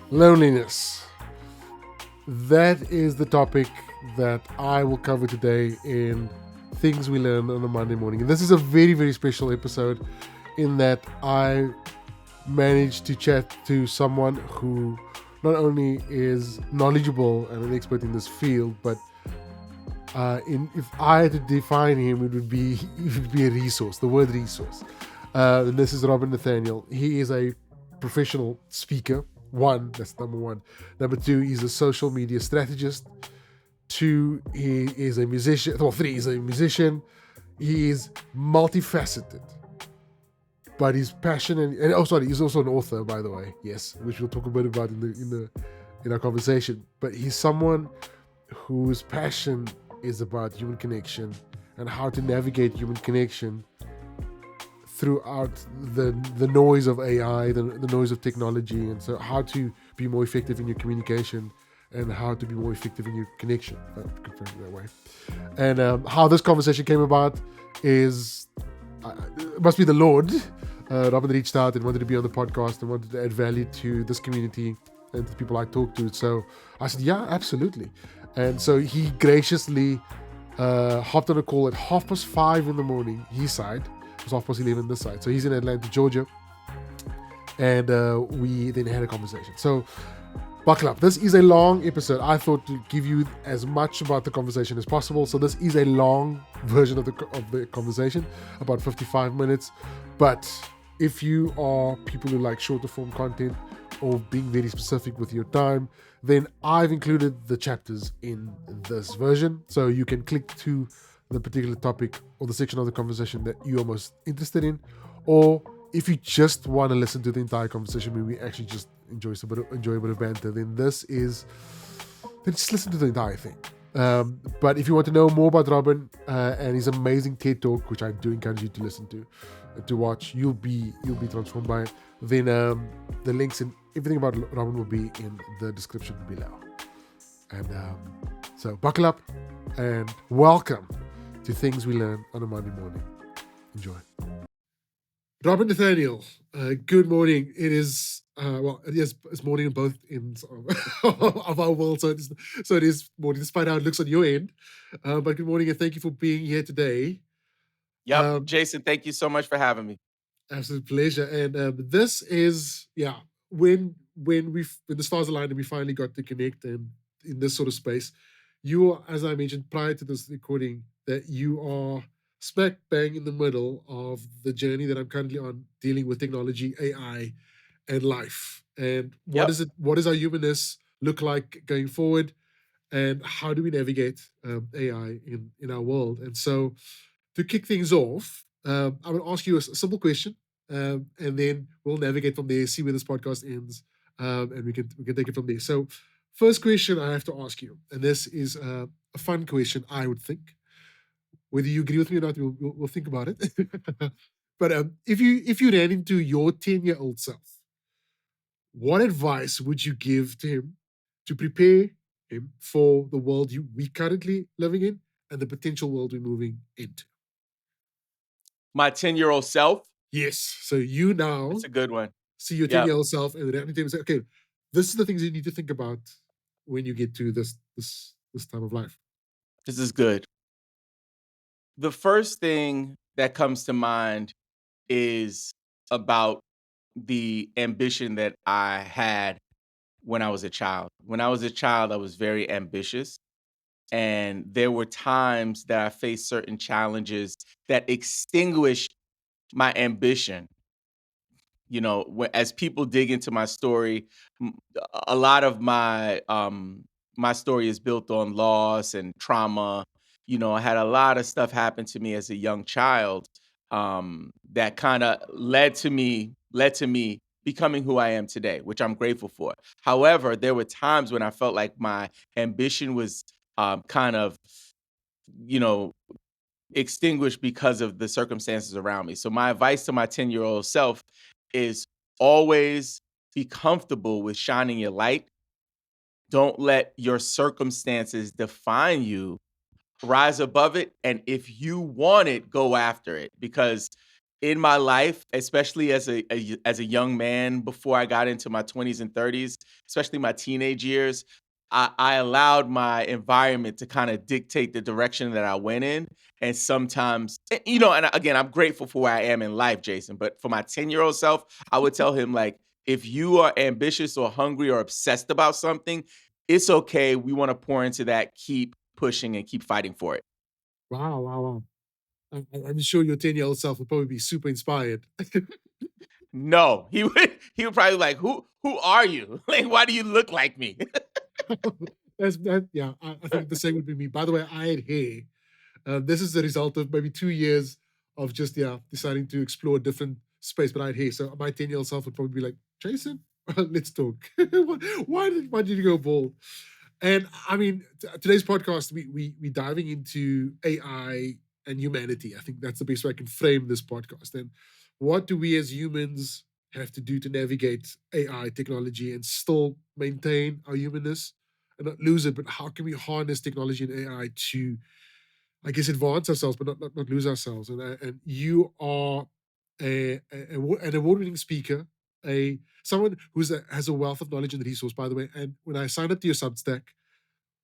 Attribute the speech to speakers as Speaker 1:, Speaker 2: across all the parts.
Speaker 1: Loneliness. That is the topic that I will cover today in Things We Learn on a Monday Morning. And this is a very, very special episode in that I managed to chat to someone who not only is knowledgeable and an expert in this field, but if I had to define him, it would be a resource. The word resource. And this is Robin Nathaniel. He is a professional speaker. That's number one. Number two, he's a social media strategist. Two, he is a musician. Well, three, he's a musician. He is multifaceted. But his passion he's also an author, by the way. Yes, which we'll talk a bit about in our conversation. But he's someone whose passion is about human connection and how to navigate human connection throughout the noise of AI, the noise of technology, and so how to be more effective in your communication and how to be more effective in your connection. That way. And how this conversation came about is it must be the Lord. Robin reached out and wanted to be on the podcast and wanted to add value to this community and to the people I talk to. So I said, yeah, absolutely. And so he graciously hopped on a call at 5:30 in the morning, his side. It was 11:30 this side. So he's in Atlanta, Georgia. And we then had a conversation. So buckle up. This is a long episode. I thought to give you as much about the conversation as possible. So this is a long version of the conversation, about 55 minutes. But if you are people who like shorter form content or being very specific with your time, then I've included the chapters in this version. So you can click to the particular topic or the section of the conversation that you are most interested in. Or if you just want to listen to the entire conversation, maybe we actually just enjoy a bit of banter, then just listen to the entire thing. But if you want to know more about Robin and his amazing TED Talk, which I do encourage you to listen to watch, you'll be transformed by it. Then the links and everything about Robin will be in the description below. And so buckle up and welcome to Things We Learn on a Monday Morning. Enjoy. Robin Nathaniel, good morning. It is it's morning in both ends of our world, so it is morning, despite how it looks on your end. But good morning and thank you for being here today.
Speaker 2: Yep, Jason, thank you so much for having me.
Speaker 1: Absolute pleasure. And this is when the stars aligned and we finally got to connect and in this sort of space. You are, as I mentioned prior to this recording, that you are smack bang in the middle of the journey that I'm currently on, dealing with technology, AI, and life. And what does our humanness look like going forward? And how do we navigate AI in our world? And so to kick things off, I will ask you a simple question, and then we'll navigate from there, see where this podcast ends, and we can take it from there. So first question I have to ask you, and this is a fun question, I would think. Whether you agree with me or not, we'll think about it. But if you ran into your 10-year-old self, what advice would you give to him to prepare him for the world we currently living in and the potential world we're moving into?
Speaker 2: My 10-year-old self?
Speaker 1: Yes. So you now,
Speaker 2: That's a good one.
Speaker 1: See your 10-year-old self and then say, okay, this is the things you need to think about when you get to this time of life.
Speaker 2: This is good. The first thing that comes to mind is about the ambition that I had when I was a child. When I was a child, I was very ambitious. And there were times that I faced certain challenges that extinguished my ambition. You know, as people dig into my story, a lot of my story is built on loss and trauma. You know, I had a lot of stuff happen to me as a young child that kind of led to me becoming who I am today, which I'm grateful for. However, there were times when I felt like my ambition was kind of, you know, extinguished because of the circumstances around me. So my advice to my 10-year-old self is always be comfortable with shining your light. Don't let your circumstances define you. Rise above it. And if you want it, go after it. Because in my life, especially as a young man before I got into my 20s and 30s, especially my teenage years, I allowed my environment to kind of dictate the direction that I went in. And sometimes, and again, I'm grateful for where I am in life, Jason. But for my 10-year-old self, I would tell him, like, if you are ambitious or hungry or obsessed about something, it's okay. We want to pour into that, keep pushing and keep fighting for it.
Speaker 1: Wow, wow, wow. I'm sure your 10-year-old self would probably be super inspired.
Speaker 2: No, he would probably like, who are you? Like, why do you look like me?
Speaker 1: Yeah, I think the same would be me. By the way, I had hair. This is the result of maybe 2 years of just, yeah, deciding to explore a different space. But I had hair. So my 10-year-old self would probably be like, Jason, let's talk. Why did you go bald? And I mean, today's podcast, we diving into AI and humanity. I think that's the best way I can frame this podcast. And what do we as humans have to do to navigate AI technology and still maintain our humanness and not lose it? But how can we harness technology and AI to, I guess, advance ourselves, but not lose ourselves? And you are an award-winning speaker, a someone has a wealth of knowledge and resource, by the way. And when I signed up to your Substack,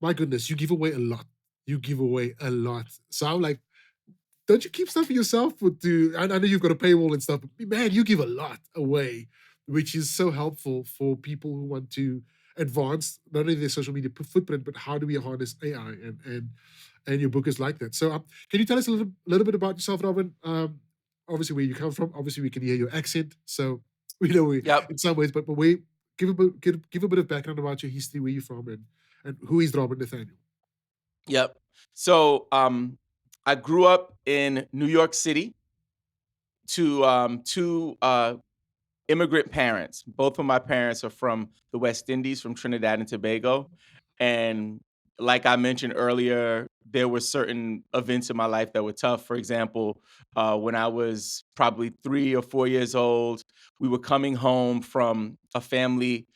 Speaker 1: my goodness, you give away a lot. You give away a lot. So I'm like, don't you keep stuff for yourself? I know you've got a paywall and stuff, but man, you give a lot away, which is so helpful for people who want to advance not only their social media footprint, but how do we harness AI? And your book is like that. So can you tell us a little bit about yourself, Robin? Obviously where you come from. Obviously we can hear your accent, so we know we
Speaker 2: Yep.
Speaker 1: in some ways, but we give a bit of background about your history, where you're from, and who is Robin Nathaniel.
Speaker 2: Yep. So, I grew up in New York City to two immigrant parents. Both of my parents are from the West Indies, from Trinidad and Tobago. And like I mentioned earlier, there were certain events in my life that were tough. For example, when I was probably 3 or 4 years old, we were coming home from a family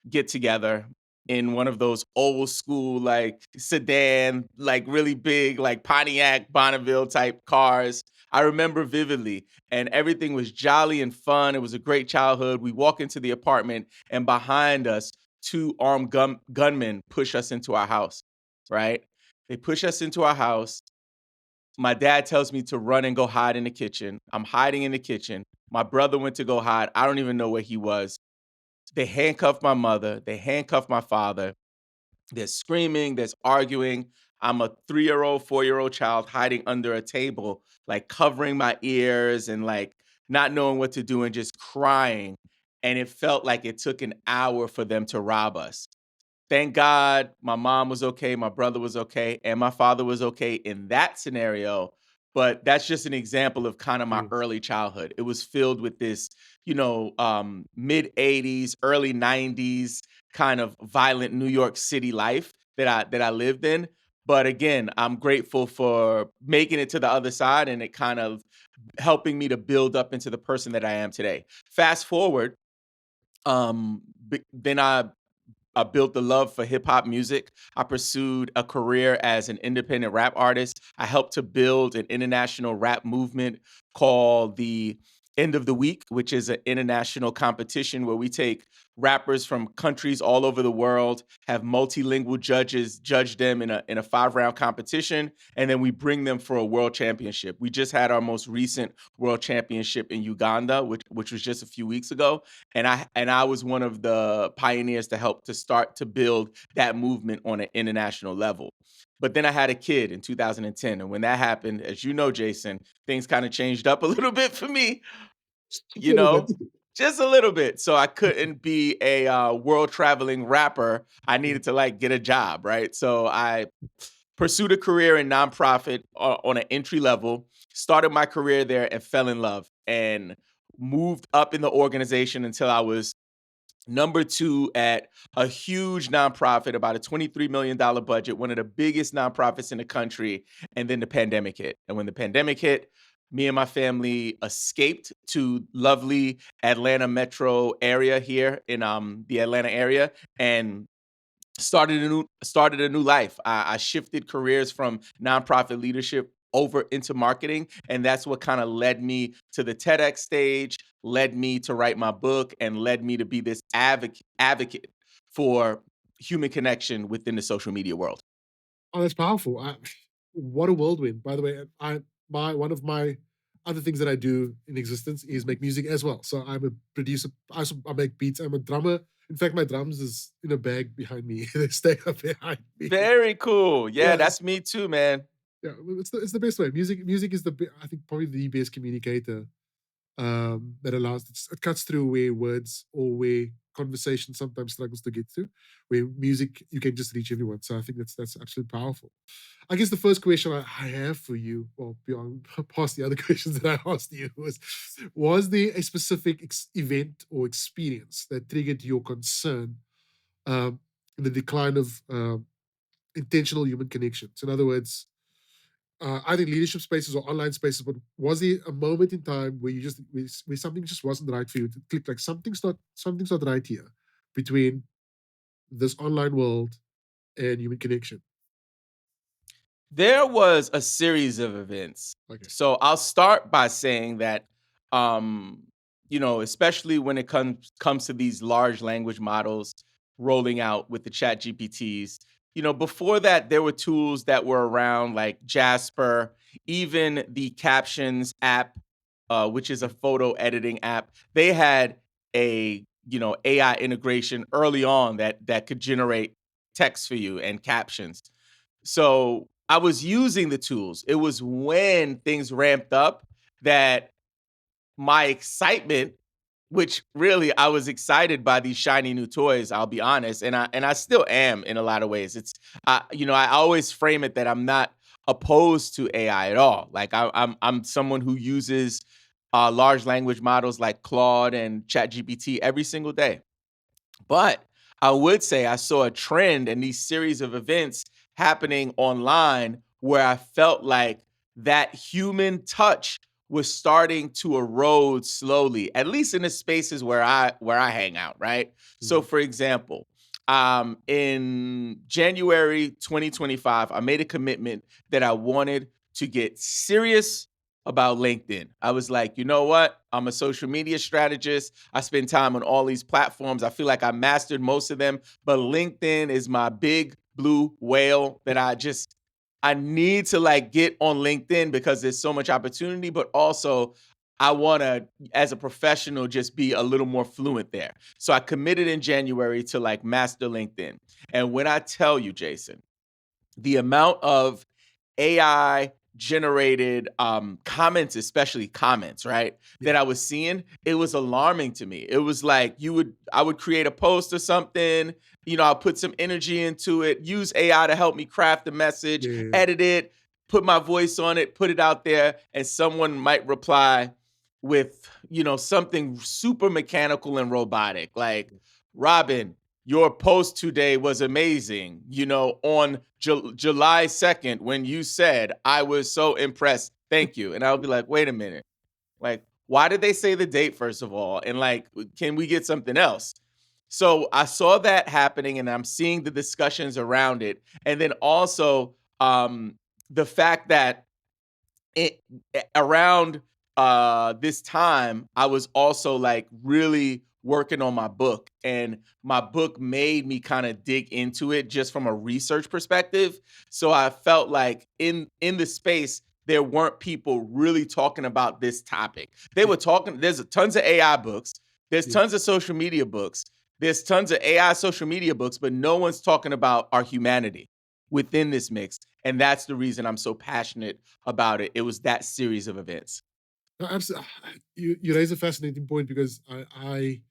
Speaker 2: get together in one of those old school, like, sedan, like, really big, like, Pontiac Bonneville type cars. I remember vividly, and everything was jolly and fun. It was a great childhood. We walk into the apartment, and behind us, two armed gunmen push us into our house, right? They push us into our house. My dad tells me to run and go hide in the kitchen. I'm hiding in the kitchen. My brother went to go hide. I don't even know where he was. They handcuffed my mother. They handcuffed my father. There's screaming, there's arguing. I'm a 3-year-old, 4-year-old child hiding under a table, like covering my ears and like not knowing what to do and just crying. And it felt like it took an hour for them to rob us. Thank God my mom was okay, my brother was okay, and my father was okay in that scenario. But that's just an example of kind of my
Speaker 1: Yes.
Speaker 2: early childhood. It was filled with this, mid 80s, early 90s kind of violent New York City life that I lived in. But again, I'm grateful for making it to the other side and it kind of helping me to build up into the person that I am today. Fast forward, then I built the love for hip hop music. I pursued a career as an independent rap artist. I helped to build an international rap movement called the End of the Week, which is an international competition where we take rappers from countries all over the world, have multilingual judges judge them in a 5 round competition, and then we bring them for a world championship. We just had our most recent world championship in Uganda, which was just a few weeks ago, and I was one of the pioneers to help to start to build that movement on an international level. But then I had a kid in 2010, and when that happened, as you know, Jason, things kind of changed up a little bit for me,
Speaker 1: A
Speaker 2: you
Speaker 1: little bit.
Speaker 2: know, just a little bit. So I couldn't be a world traveling rapper. I needed to like get a job, right? So I pursued a career in nonprofit on an entry level, started my career there and fell in love and moved up in the organization until I was number two at a huge nonprofit, about a $23 million budget, one of the biggest nonprofits in the country. And then the pandemic hit. And when the pandemic hit, me and my family escaped to lovely Atlanta metro area here in the Atlanta area and started a new life. I shifted careers from nonprofit leadership over into marketing. And that's what kind of led me to the TEDx stage, led me to write my book, and led me to be this advocate for human connection within the social media world.
Speaker 1: Oh, that's powerful. What a whirlwind. By the way, one of my other things that I do in existence is make music as well. So I'm a producer. I make beats. I'm a drummer. In fact, my drums is in a bag behind me. They stay up behind me.
Speaker 2: Very cool. Yeah,
Speaker 1: Yeah,
Speaker 2: that's me too, man.
Speaker 1: yeah. Well, it's the best way. Music is I think probably the best communicator, that allows it cuts through where words or where conversation sometimes struggles to get to. Where music you can just reach everyone. So I think that's absolutely powerful. I guess the first question I have for you, well, beyond past the other questions that I asked you, was there a specific event or experience that triggered your concern, in the decline of intentional human connections? In other words, either leadership spaces or online spaces, but was there a moment in time where where something just wasn't right for you? To click like something's not right here between this online world and human connection.
Speaker 2: There was a series of events.
Speaker 1: Okay.
Speaker 2: So I'll start by saying that, um, especially when it comes to these large language models rolling out with the chat GPTs, before that there were tools that were around like Jasper, even the Captions app, which is a photo editing app. They had a AI integration early on that could generate text for you and captions. So I was using the tools. It was when things ramped up that my excitement, which really I was excited by these shiny new toys, I'll be honest, and I still am in a lot of ways. I always frame it that I'm not opposed to AI at all. Like I'm someone who uses large language models like Claude and ChatGPT every single day. But I would say I saw a trend in these series of events happening online where I felt like that human touch was starting to erode slowly, at least in the spaces where I hang out, right? So
Speaker 1: Mhm.
Speaker 2: for example, in January 2025, I made a commitment that I wanted to get serious about LinkedIn. I was like, you know what? I'm a social media strategist. I spend time on all these platforms. I feel like I mastered most of them, but LinkedIn is my big blue whale that I need to like get on LinkedIn because there's so much opportunity, but also I want to as a professional just be a little more fluent there. So I committed in January to like master LinkedIn. And when I tell you, Jason, the amount of AI generated comments, especially comments, right?
Speaker 1: Yeah.
Speaker 2: That I was seeing, it was alarming to me. It was like I would create a post or something, I'll put some energy into it, use AI to help me craft the message,
Speaker 1: Yeah.
Speaker 2: edit it, put my voice on it, put it out there, and someone might reply with, something super mechanical and robotic, like, Robin, your post today was amazing. On July 2nd, when you said, I was so impressed. Thank you. And I'll be like, wait a minute. Like, why did they say the date, first of all? And like, can we get something else? So I saw that happening and I'm seeing the discussions around it. And then also the fact that it around this time I was also like really working on my book, and my book made me kind of dig into it just from a research perspective. So I felt like in the space there weren't people really talking about this topic. They
Speaker 1: Yeah.
Speaker 2: were talking, there's tons of AI books, there's
Speaker 1: Yeah.
Speaker 2: tons of social media books, there's tons of AI social media books, but no one's talking about our humanity within this mix. And that's the reason I'm so passionate about it. It was that series of events.
Speaker 1: No, absolutely. You raise a fascinating point because I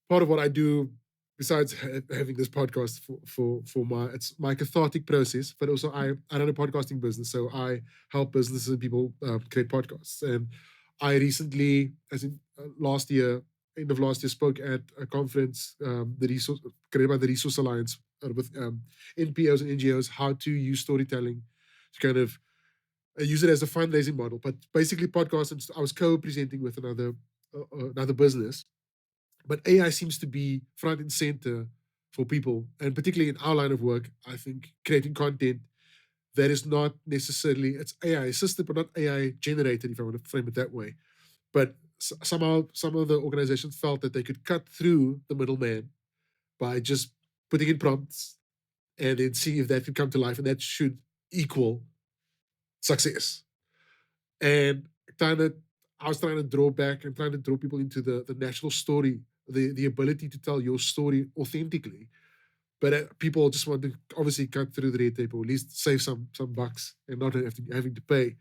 Speaker 1: part of what I do besides having this podcast for my it's my cathartic process, but also I run a podcasting business, so I help businesses and people create podcasts. And I recently, as in last year, end of last year, spoke at a conference, the resource created by the Resource Alliance, with NPOs and NGOs, how to use storytelling to kind of use it as a fundraising model. But basically, podcasts. And I was co-presenting with another business, but AI seems to be front and center for people, and particularly in our line of work. I think creating content that is not necessarily, it's AI assisted, but not AI generated, if I want to frame it that way. But somehow, some of the organizations felt that they could cut through the middleman by just putting in prompts and then seeing if that can come to life, and that should equal success. And trying to, I was trying to draw back and trying to draw people into the national story, the ability to tell your story authentically. But people just want to obviously cut through the red tape, or at least save some bucks and not having to pay.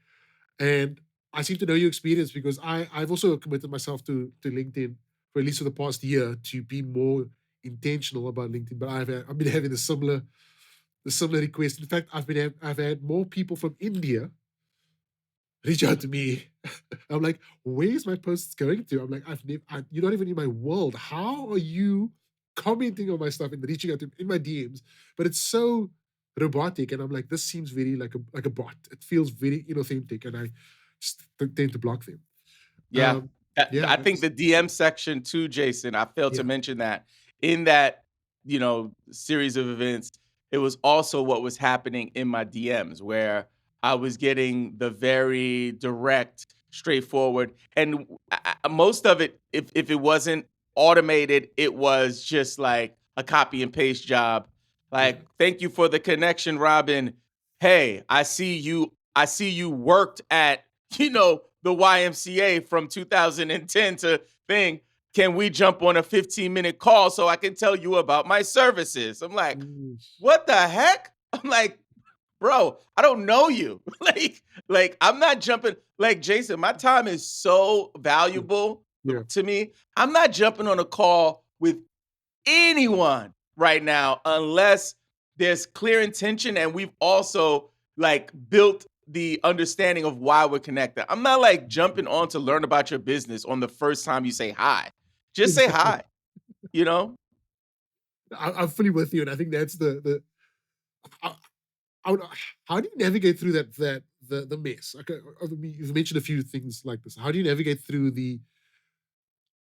Speaker 1: And I seem to know your experience, because I've also committed myself to LinkedIn for at least for the past year to be more intentional about LinkedIn. But I've been having the similar request. In fact, I've had more people from India reach out to me. I'm like, where's my posts going to? I'm like, you're not even in my world. How are you commenting on my stuff and reaching out to in my DMs? But it's so robotic, and I'm like, this seems very like a bot. It feels very inauthentic, and I just tend to block them.
Speaker 2: Yeah.
Speaker 1: Yeah,
Speaker 2: I think
Speaker 1: that's
Speaker 2: the DM section too, Jason, I failed to
Speaker 1: yeah,
Speaker 2: mention that in that, series of events, it was also what was happening in my DMs, where I was getting the very direct, straightforward, and most of it, if it wasn't automated, it was just like a copy and paste job.
Speaker 1: yeah.
Speaker 2: Like, thank you for the connection, Robin. Hey, I see you worked at, the YMCA from 2010 to thing. Can we jump on a 15-minute call so I can tell you about my services? I'm like,
Speaker 1: Mm,
Speaker 2: what the heck? I'm like, bro, I don't know you. like I'm not jumping. Like, Jason, my time is so
Speaker 1: yeah,
Speaker 2: valuable
Speaker 1: yeah.
Speaker 2: to me. I'm not jumping on a call with anyone right now unless there's clear intention and we've also like built the understanding of why we're connected. I'm not like jumping on to learn about your business on the first time you say hi. Just say
Speaker 1: Exactly.
Speaker 2: hi, you know?
Speaker 1: I'm fully with you, and I think that's the. I, I would, how do you navigate through the mess? Okay, I mean, you've mentioned a few things like this. How do you navigate through the?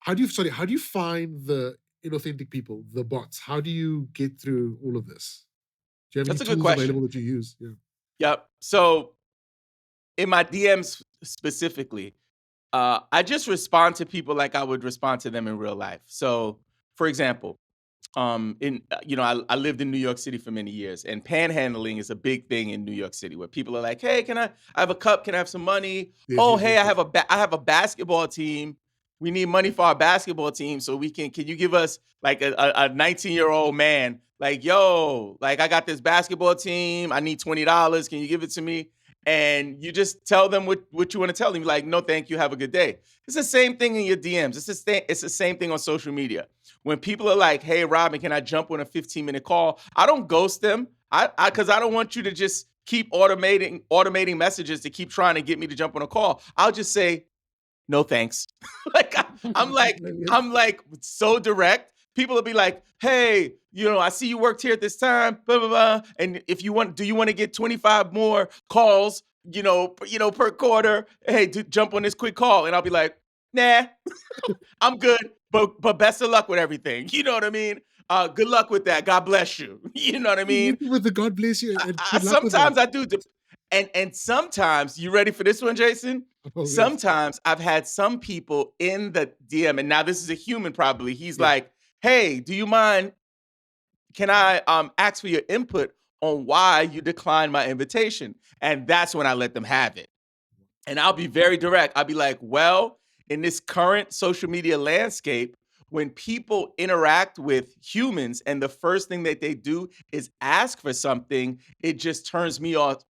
Speaker 1: How do you find the inauthentic people, the bots? How do you get through all of this? Do you have any
Speaker 2: That's a good
Speaker 1: tools
Speaker 2: question.
Speaker 1: available that you use? Yeah.
Speaker 2: Yep. So in my DMs specifically, I just respond to people like I would respond to them in real life. So, for example, I lived in New York City for many years, and panhandling is a big thing in New York City, where people are like, hey, I have a cup, can I have some money?
Speaker 1: Yes,
Speaker 2: Oh,
Speaker 1: yes,
Speaker 2: hey,
Speaker 1: yes, yes.
Speaker 2: I have a basketball team, we need money for our basketball team, so can you give us like a 19-year-old man, like, yo, like, I got this basketball team, I need $20, can you give it to me? And you just tell them what you want to tell them, like, no thank you, have a good day. It's the same thing in your DMs. It's the same thing on social media. When people are like, hey, Robin, can I jump on a 15-minute call? I don't ghost them. Because I don't want you to just keep automating messages to keep trying to get me to jump on a call. I'll just say, no thanks. like I, I'm like,
Speaker 1: Yes.
Speaker 2: I'm like so direct. People will be like, hey, I see you worked here at this time, blah, blah, blah. And if you want, do you want to get 25 more calls, per quarter? Hey, jump on this quick call. And I'll be like, nah, I'm good, but best of luck with everything. You know what I mean? Good luck with that. God bless you. You know what I
Speaker 1: You
Speaker 2: mean?
Speaker 1: hit me with the God bless you and
Speaker 2: I
Speaker 1: good luck with that.
Speaker 2: sometimes I do, and sometimes you ready for this one, Jason?
Speaker 1: Oh yes,
Speaker 2: Sometimes I've had some people in the DM, and now this is a human probably. He's
Speaker 1: yeah.
Speaker 2: like, "Hey, do you mind? Can I ask for your input on why you declined my invitation?" And that's when I let them have it. And I'll be very direct. I'll be like, well, in this current social media landscape, when people interact with humans and the first thing that they do is ask for something, it just turns me off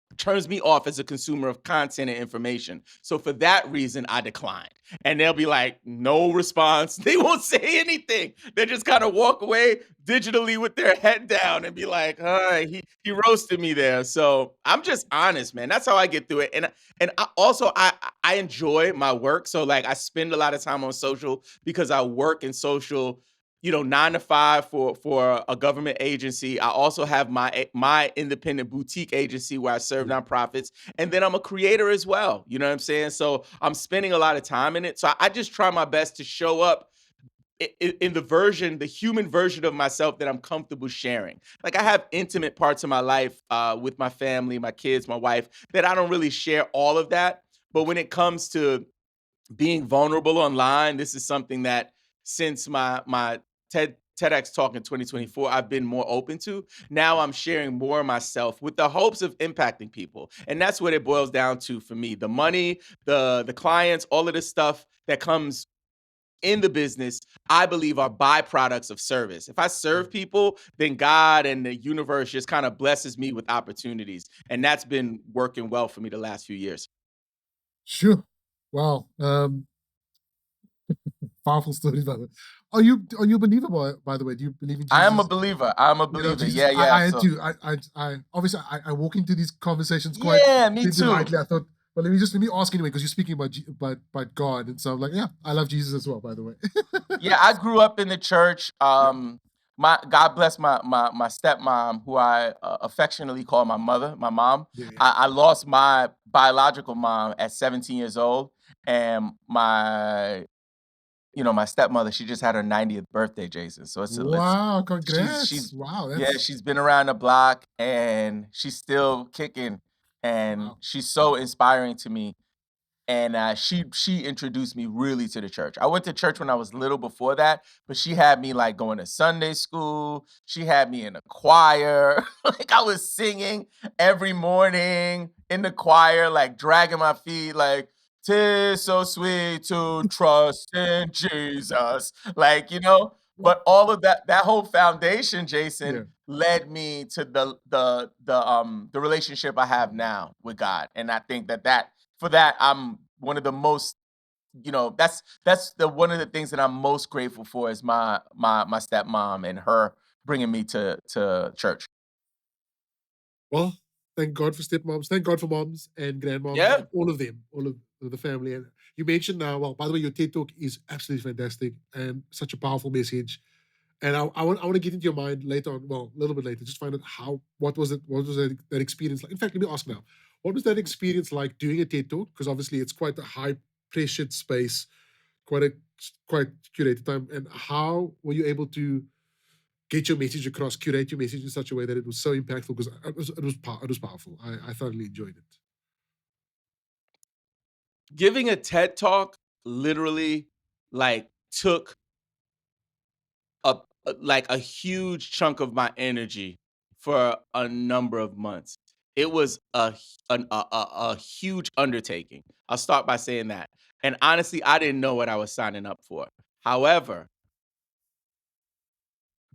Speaker 2: as a consumer of content and information. So for that reason, I declined. And they'll be like, no response. They won't say anything. They just kind of walk away digitally with their head down and be like, he roasted me there. So I'm just honest, man. That's how I get through it. And I enjoy my work. So like I spend a lot of time on social because I work in social, 9 to 5 for a government agency. I also have my independent boutique agency where I serve
Speaker 1: Yeah.
Speaker 2: nonprofits, and then I'm a creator as well. You know what I'm saying? So I'm spending a lot of time in it. So I just try my best to show up in the human version of myself that I'm comfortable sharing. Like I have intimate parts of my life with my family, my kids, my wife, that I don't really share all of that. But when it comes to being vulnerable online, this is something that since my TEDx talk in 2024, I've been more open to. Now I'm sharing more of myself with the hopes of impacting people. And that's what it boils down to for me. The money, the clients, all of this stuff that comes in the business, I believe are byproducts of service. If I serve people, then God and the universe just kind of blesses me with opportunities. And that's been working well for me the last few years.
Speaker 1: Sure. Wow. Powerful stories, by the way. Are you a believer, by the way? Do you believe in
Speaker 2: I am a
Speaker 1: Jesus?
Speaker 2: believer. I'm a
Speaker 1: You know,
Speaker 2: believer.
Speaker 1: Jesus.
Speaker 2: Yeah, yeah.
Speaker 1: I had
Speaker 2: So
Speaker 1: to. I obviously I walk into these conversations quite
Speaker 2: yeah, me too.
Speaker 1: lightly. I thought, well, let me ask anyway, because you're speaking about about God, and so I'm like, yeah, I love Jesus as well, by the way.
Speaker 2: Yeah, I grew up in the church.
Speaker 1: Yeah,
Speaker 2: My God bless my stepmom, who I affectionately call my mother, my mom.
Speaker 1: yeah, yeah.
Speaker 2: I lost my biological mom at 17 years old, and my stepmother, she just had her 90th birthday, Jason. So it's
Speaker 1: Wow,
Speaker 2: she's
Speaker 1: congrats! Wow,
Speaker 2: yeah,
Speaker 1: that's
Speaker 2: she's been around the block and she's still kicking, and
Speaker 1: wow.
Speaker 2: she's so inspiring to me. And she introduced me really to the church. I went to church when I was little before that, but she had me like going to Sunday school. She had me in a choir. Like I was singing every morning in the choir, like dragging my feet, like "'Tis so sweet to trust in Jesus."
Speaker 1: Wow.
Speaker 2: But all of that whole foundation,
Speaker 1: Yeah,
Speaker 2: Jason, led me to the relationship I have now with God. And I think that for that, I'm one of the most, that's the one of the things that I'm most grateful for is my stepmom and her bringing me to church.
Speaker 1: well, thank God for stepmoms. Thank God for moms and grandmoms
Speaker 2: Yeah.
Speaker 1: and all of them, all of the family. And you mentioned now, well, by the way, your TED talk is absolutely fantastic and such a powerful message. And I want to get into your mind later on, well, a little bit later, just find out what was that experience like. In fact, let me ask now, what was that experience like doing a TED talk? Because obviously it's quite a high pressured space, quite a quite curated time. And how were you able to get your message across, curate your message in such a way that it was so impactful? Because it was powerful. I thoroughly enjoyed it.
Speaker 2: Giving a TED talk literally like took a like a huge chunk of my energy for a number of months. It was a huge undertaking. I'll start by saying that. And honestly, I didn't know what I was signing up for. However,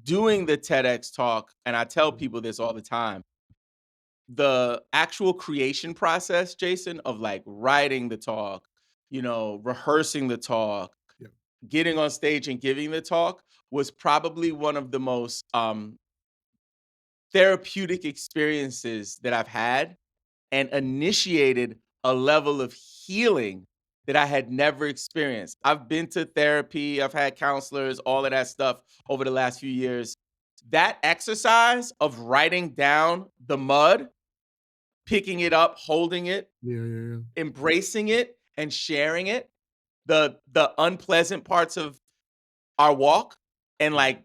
Speaker 2: doing the TEDx talk, and I tell
Speaker 1: Mm,
Speaker 2: people this all the time, the actual creation process, Jason, of like writing the talk, rehearsing the talk,
Speaker 1: yeah,
Speaker 2: getting on stage and giving the talk was probably one of the most therapeutic experiences that I've had, and initiated a level of healing that I had never experienced. I've been to therapy, I've had counselors, all of that stuff over the last few years. That exercise of writing down the mud, picking it up, holding it,
Speaker 1: yeah, yeah, yeah.
Speaker 2: embracing it, and sharing it, the unpleasant parts of our walk, and
Speaker 1: Yeah.
Speaker 2: like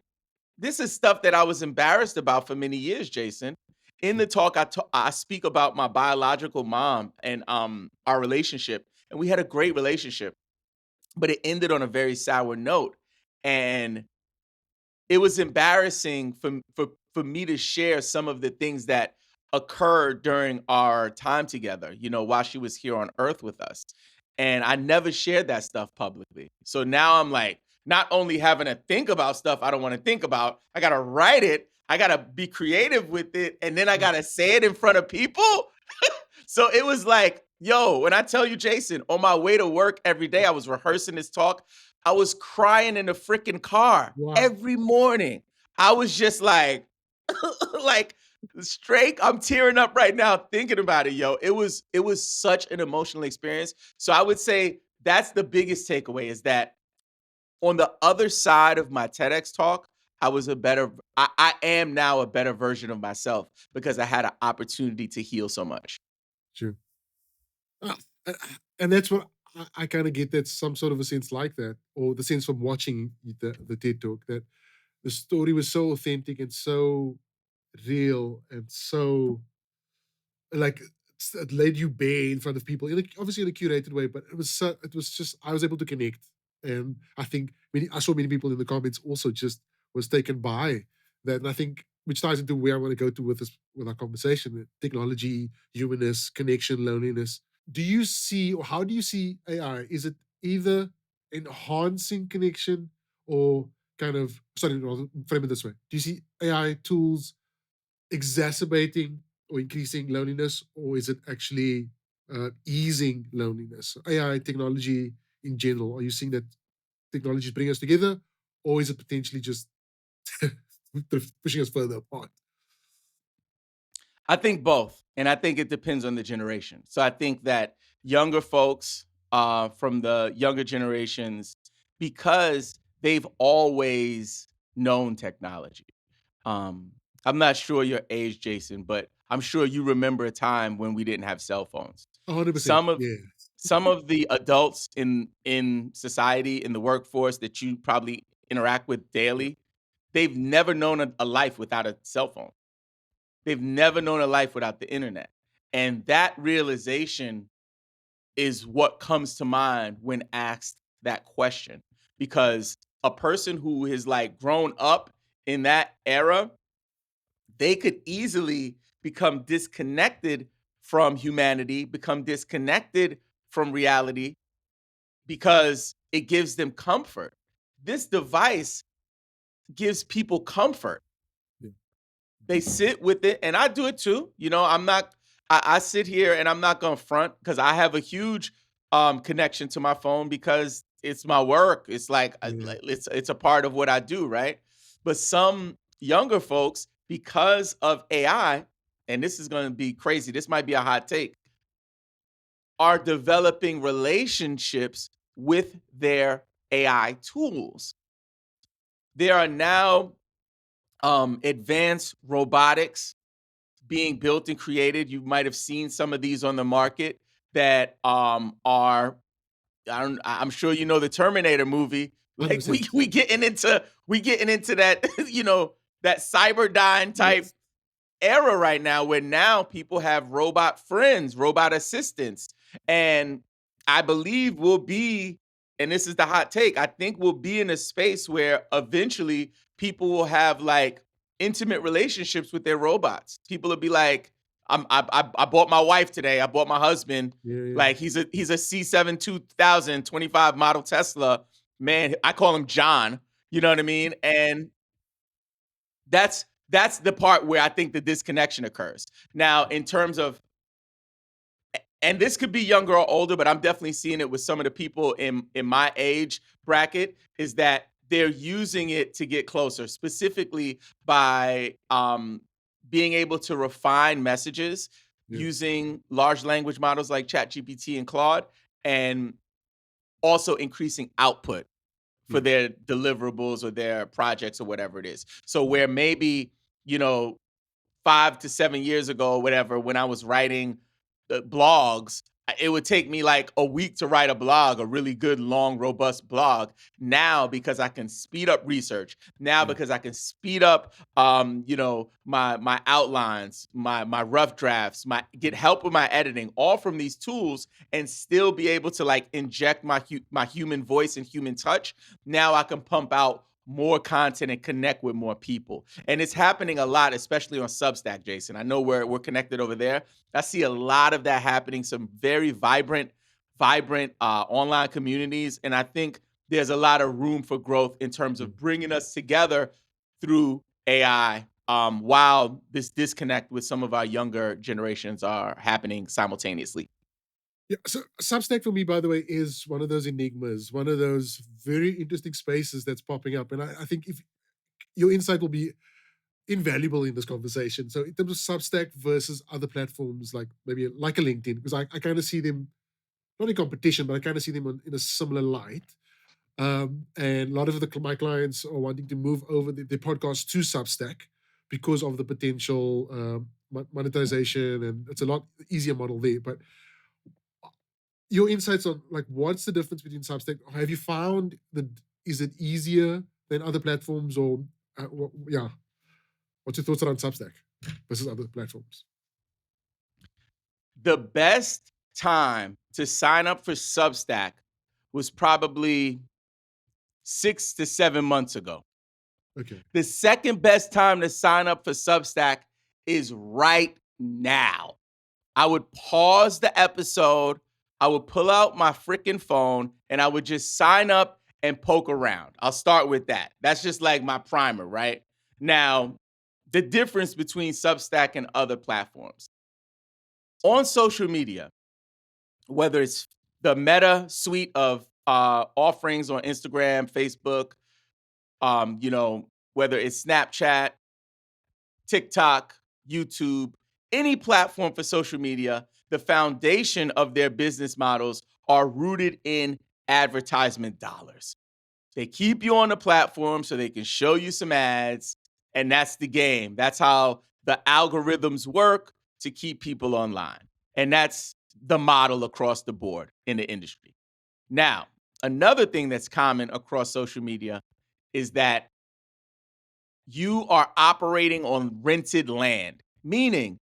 Speaker 2: this is stuff that I was embarrassed about for many years, Jason. In
Speaker 1: Sure.
Speaker 2: the talk, I speak about my biological mom and our relationship, and we had a great relationship, but it ended on a very sour note, and it was embarrassing for me to share some of the things that occurred during our time together, while she was here on earth with us. And I never shared that stuff publicly. So now I'm like, not only having to think about stuff I don't want to think about, I got to write it, I got to be creative with it, and then I
Speaker 1: Yeah.
Speaker 2: got to say it in front of people. So it was like, yo, when I tell you, Jason, on my way to work every day, I was rehearsing this talk. I was crying in the freaking car
Speaker 1: Wow.
Speaker 2: every morning. I was just like, like straight. I'm tearing up right now thinking about it, yo. It was such an emotional experience. So I would say that's the biggest takeaway is that on the other side of my TEDx talk, I am now a better version of myself because I had an opportunity to heal so much.
Speaker 1: Sure. Ah, and and that's what I kind of get that some sort of a sense like that, or the sense from watching the TED talk, that the story was so authentic and so real and so like it laid you bare in front of people, obviously in a curated way, but it was just I was able to connect, and I think I saw many people in the comments also just was taken by that, and I think which ties into where I want to go to with this with our conversation: technology, humanness, connection, loneliness. Do you see, or how do you see AI? Is it either enhancing connection or kind of, sorry, no, frame it this way: do you see AI tools exacerbating or increasing loneliness, or is it actually easing loneliness? AI technology in general, are you seeing that technology is bringing us together, or is it potentially just pushing us further apart?
Speaker 2: I think both, and I think it depends on the generation. So I think that younger folks, from the younger generations, because they've always known technology. Um, I'm not sure your age, Jason, but I'm sure you remember a time when we didn't have cell phones.
Speaker 1: 100%.
Speaker 2: Some of
Speaker 1: Yeah.
Speaker 2: some of the adults in society, in the workforce that you probably interact with
Speaker 1: Yeah.
Speaker 2: daily, they've never known a life without a cell phone. They've never known a life without the internet. And that realization is what comes to mind when asked that question. Because a person who has like grown up in that era, they could easily become disconnected from humanity, become disconnected from reality because it gives them comfort. This device gives people comfort.
Speaker 1: Yeah.
Speaker 2: They sit with it, and I do it too. You know, I'm not. I sit here and I'm not gonna front because I have a huge connection to my phone because it's my work. It's
Speaker 1: Yeah.
Speaker 2: like, it's a part of what I do, right? But some younger folks, because of AI, and this is gonna be crazy. This might be a hot take. Are developing relationships with their AI tools. There are now advanced robotics being built and created. You might have seen some of these on the market that are I'm sure you know the Terminator movie. Like
Speaker 1: 100%.
Speaker 2: we getting into that that Cyberdyne type
Speaker 1: Yes.
Speaker 2: era right now where now people have robot friends, robot assistants. And I believe we'll be, and this is the hot take, I think we'll be in a space where eventually people will have like intimate relationships with their robots. People will be like, I bought my wife today. I bought my husband.
Speaker 1: Yeah. Yeah.
Speaker 2: Like he's a C7 2025 model Tesla. Man, I call him John. You know what I mean? And that's the part where I think the disconnection occurs. Now, in terms of, and this could be younger or older, but I'm definitely seeing it with some of the people in my age bracket, is that they're using it to get closer, specifically by being able to refine messages
Speaker 1: Yeah.
Speaker 2: using large language models like ChatGPT and Claude, and also increasing output for
Speaker 1: Yeah.
Speaker 2: their deliverables or their projects or whatever it is. So where maybe, you know, 5 to 7 years ago or whatever, when I was writing blogs, it would take me like a week to write a blog, a really good, long, robust blog. Now, because I can speed up research, now
Speaker 1: Yeah.
Speaker 2: because I can speed up, my outlines, my rough drafts, my get help with my editing, all from these tools, and still be able to like inject my human voice and human touch. Now I can pump out more content and connect with more people. And it's happening a lot, especially on Substack, Jason. I know we're connected over there. I see a lot of that happening, some very vibrant online communities. And I think there's a lot of room for growth in terms
Speaker 1: Yeah.
Speaker 2: of bringing us together through AI, while this disconnect with some of our younger generations are happening simultaneously.
Speaker 1: Yeah, so Substack for me, by the way, is one of those enigmas, one of those very interesting spaces that's popping up. And I think if your insight will be invaluable in this conversation. So in terms of Substack versus other platforms like maybe like a LinkedIn, because I kind of see them not in competition, but I kind of see them in a similar light. And a lot of my clients are wanting to move over their podcast to Substack because of the potential monetization, and it's a lot easier model there. But your insights on like what's the difference between Substack? Have you found that is it easier than other platforms, or yeah? What's your thoughts around Substack versus other platforms?
Speaker 2: The best time to sign up for Substack was probably 6 to 7 months ago.
Speaker 1: Okay.
Speaker 2: The second best time to sign up for Substack is right now. I would pause the episode, I would pull out my freaking phone, and I would just sign up and poke around. I'll start with that. That's just like my primer, right? Now, the difference between Substack and other platforms. On social media, whether it's the Meta suite of offerings on Instagram, Facebook, whether it's Snapchat, TikTok, YouTube, any platform for social media, the foundation of their business models are rooted in advertisement dollars. They keep you on the platform so they can show you some ads, and that's the game. That's how the algorithms work to keep people online. And that's the model across the board in the industry. Now, another thing that's common across social media is that you are operating on rented land, meaning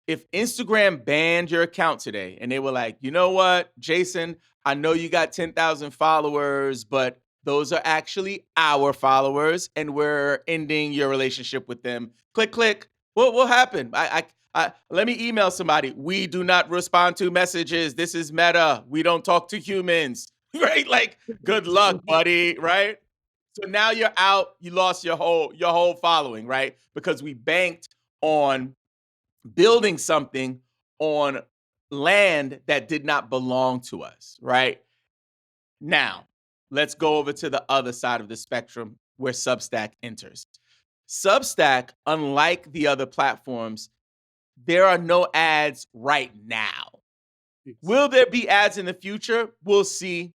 Speaker 2: if Instagram banned your account today and they were like, you know what, Jason, I know you got 10,000 followers, but those are actually our followers and we're ending your relationship with them. Click, click. What will happen? Let me email somebody. We do not respond to messages. This is Meta. We don't talk to humans, right? Like, good luck, buddy, right? So now you're out. You lost your whole following, right? Because we banked on building something on land that did not belong to us, right? Now, let's go over to the other side of the spectrum where Substack enters. Substack, unlike the other platforms, there are no ads right now.
Speaker 1: Yes.
Speaker 2: Will there be ads in the future? We'll see.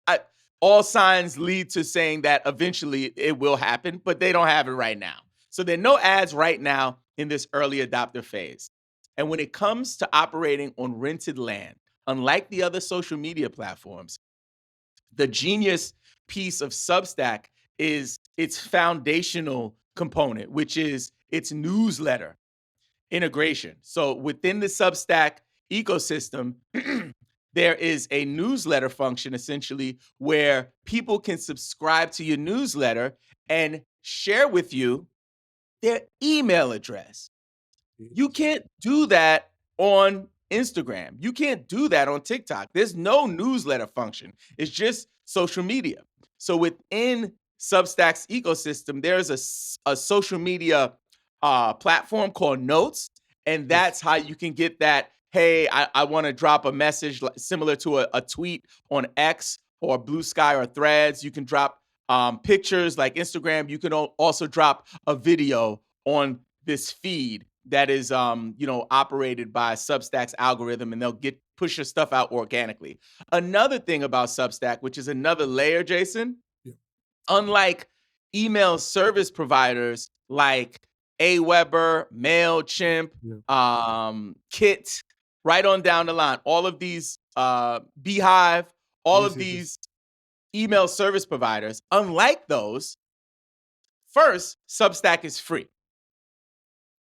Speaker 2: I, all signs lead to saying that eventually it will happen, but they don't have it right now. So there are no ads right now in this early adopter phase. And when it comes to operating on rented land, unlike the other social media platforms, the genius piece of Substack is its foundational component, which is its newsletter integration. So within the Substack ecosystem, there is a newsletter function essentially where people can subscribe to your newsletter and share with you their email address. You can't do that on Instagram. You can't do that on TikTok. There's no newsletter function. It's just social media. So within Substack's ecosystem, there's a social media platform called Notes, and that's how you can get that. Hey, I want to drop a message similar to a tweet on X or Blue Sky or Threads. You can drop pictures like Instagram. You can also drop a video on this feed that is operated by Substack's algorithm, and they'll push your stuff out organically. Another thing about Substack, which is another layer, Jason, unlike email service providers like Aweber, MailChimp, Kit, right on down the line, all of these Beehive, all of these email service providers, unlike those, first, Substack is free.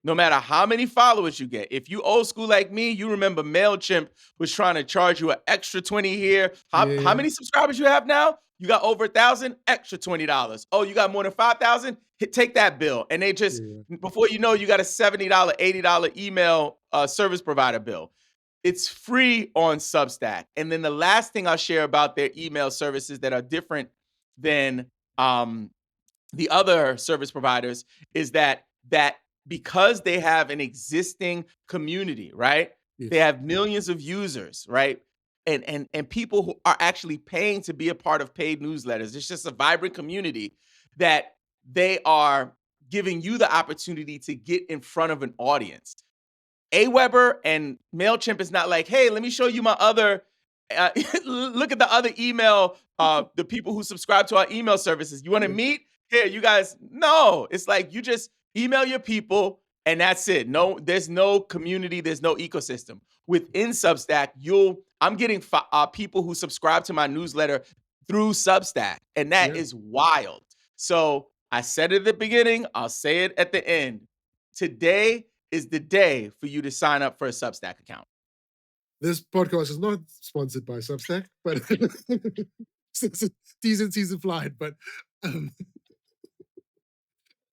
Speaker 2: No matter how many followers you get. If you old school like me, you remember MailChimp was trying to charge you an extra 20 here. How many subscribers you have now? You got over 1,000, extra $20. Oh, you got more than 5,000? Take that bill. And they just, before you know, you got a $70, $80 email service provider bill. It's free on Substack. And then the last thing I'll share about their email services that are different than the other service providers is that because they have an existing community, right? Yes. They have millions of users, right? And people who are actually paying to be a part of paid newsletters. It's just a vibrant community that they are giving you the opportunity to get in front of an audience. Aweber and MailChimp is not like, hey, let me show you my other, look at the other email, the people who subscribe to our email services. You want to meet? Here, you guys. No, it's like you just email your people and that's it. No, there's no community, there's no ecosystem. Within Substack, I'm getting people who subscribe to my newsletter through Substack, and that
Speaker 1: Yeah.
Speaker 2: is wild. So I said it at the beginning, I'll say it at the end. Today is the day for you to sign up for a Substack account.
Speaker 1: This podcast is not sponsored by Substack, but it's a season flight. Um,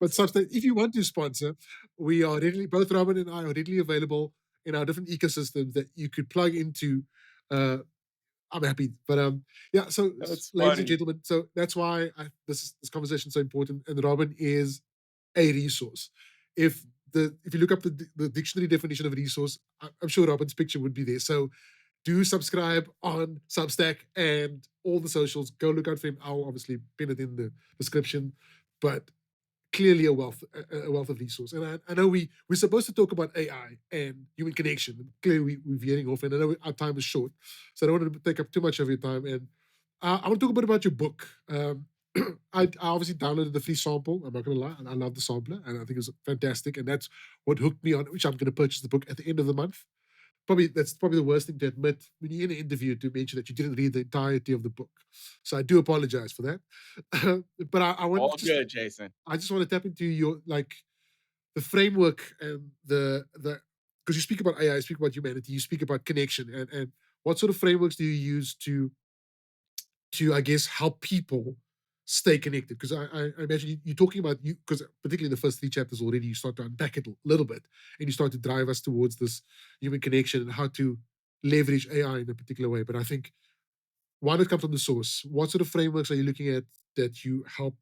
Speaker 1: but Substack, if you want to sponsor, we are readily, both Robin and I are readily available in our different ecosystems that you could plug into. I'm happy, but yeah. So,
Speaker 2: That's
Speaker 1: ladies and
Speaker 2: funny.
Speaker 1: gentlemen, so that's why this conversation is so important. And Robin is a resource. If if you look up the dictionary definition of a resource, I'm sure Robin's picture would be there. So do subscribe on Substack and all the socials. Go look out for him. I'll obviously pin it in the description. But clearly a wealth of resource. And I know we're supposed to talk about AI and human connection. And clearly we're veering off, and I know our time is short, so I don't want to take up too much of your time. And I want to talk a bit about your book. I obviously downloaded the free sample. I'm not going to lie, and I love the sampler, and I think it's fantastic. And that's what hooked me on, which I'm going to purchase the book at the end of the month. That's probably the worst thing to admit when you're in an interview, to mention that you didn't read the entirety of the book. So I do apologize for that. But I want
Speaker 2: All
Speaker 1: to just
Speaker 2: good, Jason.
Speaker 1: I just want to tap into your the framework and the because you speak about AI, you speak about humanity, you speak about connection, and what sort of frameworks do you use to I guess help people stay connected? Because I imagine you're talking about you, because particularly in the first three chapters already, you start to unpack it a little bit, and you start to drive us towards this human connection and how to leverage AI in a particular way. But I think one, it comes from the source. What sort of frameworks are you looking at that you help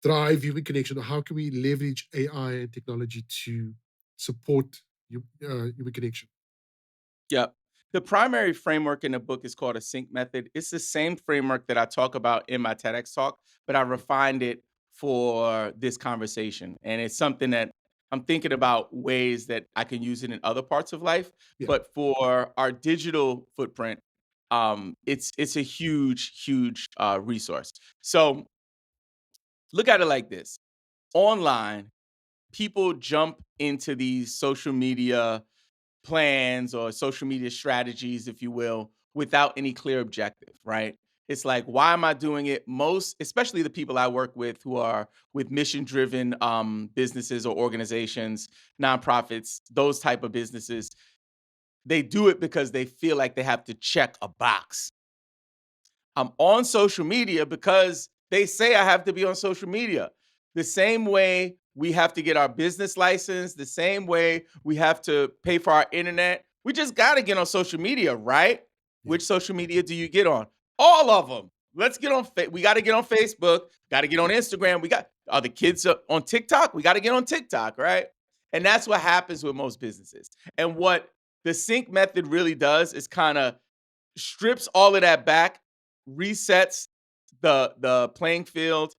Speaker 1: drive human connection, or how can we leverage AI and technology to support human connection?
Speaker 2: Yep. The primary framework in the book is called a sync method. It's the same framework that I talk about in my TEDx talk, but I refined it for this conversation. And it's something that I'm thinking about ways that I can use it in other parts of life.
Speaker 1: Yeah,
Speaker 2: But for our digital footprint, it's a huge resource. So look at it like this: online, people jump into these social media plans or social media strategies, if you will, without any clear objective, right? It's like, why am I doing it? Most, especially the people I work with who are with mission driven businesses or organizations, nonprofits, those type of businesses, they do it because they feel like they have to check a box. I'm on social media because they say I have to be on social media. The same way we have to get our business license, the same way we have to pay for our internet. We just got to get on social media, right?
Speaker 1: yeah,
Speaker 2: Which social media do you get on? All of them. Let's get on. We got to get on Facebook. Got to get on Instagram. We got are the kids on TikTok. We got to get on TikTok, right? And that's what happens with most businesses. And what the sync method really does is kind of strips all of that back, resets the playing field,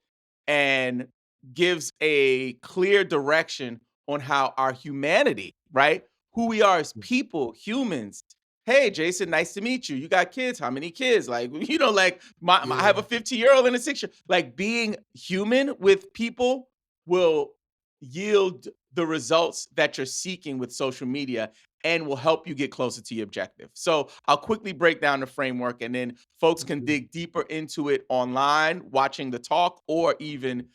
Speaker 2: and gives a clear direction on how our humanity, right? Who we are as
Speaker 1: yeah,
Speaker 2: people, humans. Hey, Jason, nice to meet you. You got kids? How many kids? Like, like I have
Speaker 1: yeah,
Speaker 2: a 15-year-old and a 6-year. Like being human with people will yield the results that you're seeking with social media and will help you get closer to your objective. So I'll quickly break down the framework, and then folks can
Speaker 1: absolutely.
Speaker 2: dig deeper into it online, watching the talk, or even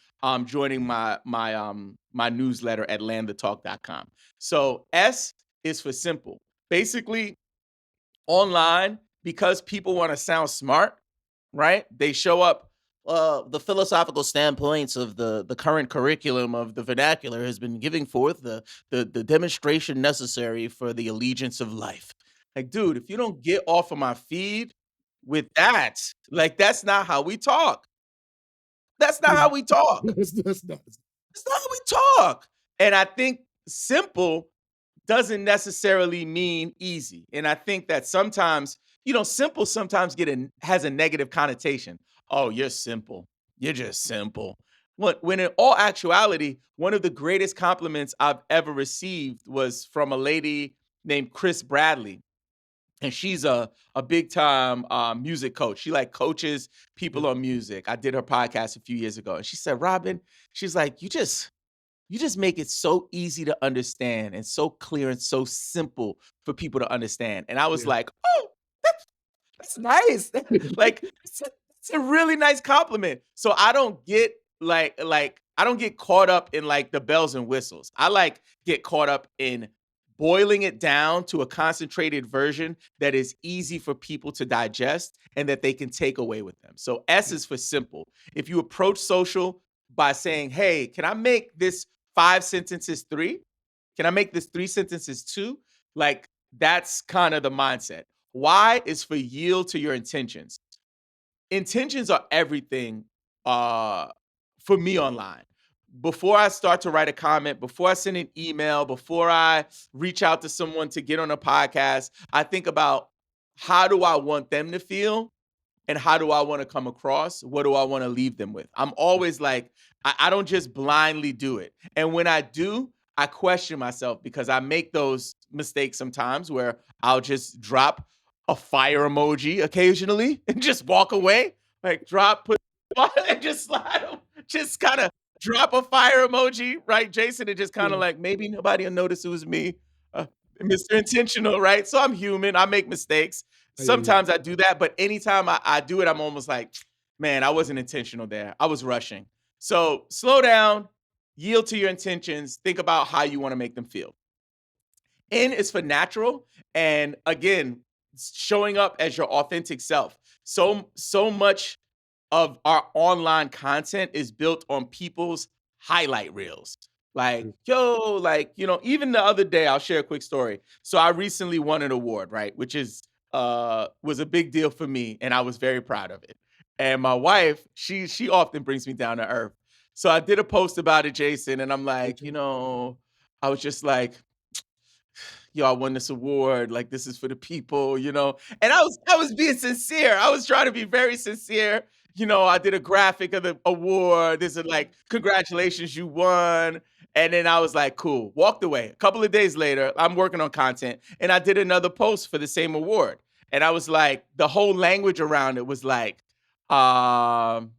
Speaker 2: joining my newsletter at landthetalk.com. So S is for simple. Basically, online, because people want to sound smart, right? They show up. The philosophical standpoints of the current curriculum of the vernacular has been giving forth the demonstration necessary for the allegiance of life. Like, dude, if you don't get off of my feed with that, like, that's not how we talk. That's not how we talk.
Speaker 1: That's not.
Speaker 2: That's not how we talk. And I think simple doesn't necessarily mean easy. And I think that sometimes, simple sometimes has a negative connotation. Oh, you're simple. You're just simple. When in all actuality, one of the greatest compliments I've ever received was from a lady named Chris Bradley. And she's a big time music coach. She like coaches
Speaker 1: Yeah,
Speaker 2: people on music. I did her podcast a few years ago. And she said, Robin, she's like, you just make it so easy to understand and so clear and so simple for people to understand. And I was
Speaker 1: Yeah.
Speaker 2: like, oh, that's nice. Like it's a really nice compliment. So I don't get I don't get caught up in like the bells and whistles. I like get caught up in boiling it down to a concentrated version that is easy for people to digest and that they can take away with them. So S
Speaker 1: Yeah.
Speaker 2: is for simple. If you approach social by saying, "Hey, can I make this 5 sentences 3? Can I make this 3 sentences 2?" Like that's kind of the mindset. Why is for yield to your intentions. Intentions are everything uh for me online. Before I start to write a comment, before I send an email, before I reach out to someone to get on a podcast, I think about how do I want them to feel and how do I want to come across? What do I want to leave them with? I'm always like, I don't just blindly do it. And when I do, I question myself because I make those mistakes sometimes where I'll just drop a fire emoji occasionally and just walk away, like drop, put, and just slide, just kind of drop a fire emoji, right, Jason? And just kind of
Speaker 1: Yeah.
Speaker 2: like maybe nobody will notice it was me. Uh, Mr. Intentional, right? So I'm human. I make mistakes.
Speaker 1: I hear you.
Speaker 2: Sometimes I do that, but anytime I do it, I'm almost like, man, I wasn't intentional there. I was rushing. So slow down, yield to your intentions, think about how you want to make them feel. N is for natural. And again, showing up as your authentic self. So much of our online content is built on people's highlight reels. Like,
Speaker 1: True.
Speaker 2: yo, like, even the other day, I'll share a quick story. So I recently won an award, right? Which is was a big deal for me, and I was very proud of it. And my wife, she often brings me down to earth. So I did a post about it, Jason, and I'm like,
Speaker 1: Okay.
Speaker 2: I was just like, yo, I won this award. Like, this is for the people. And I was being sincere. I was trying to be very sincere. I did a graphic of the award. This is like, congratulations, you won. And then I was like, cool. Walked away. A couple of days later, I'm working on content, and I did another post for the same award. And I was like, the whole language around it was like, um,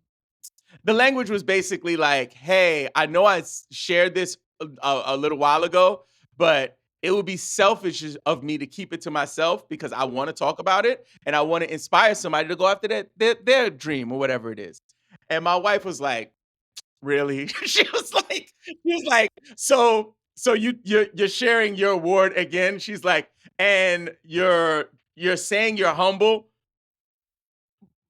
Speaker 2: the language was basically like, "Hey, I know shared this a little while ago, but it would be selfish of me to keep it to myself because I want to talk about it and I want to inspire somebody to go after their dream or whatever it is." And my wife was like, "Really?" She was like, "So you're sharing your award again?" She's like, "And you're saying you're humble,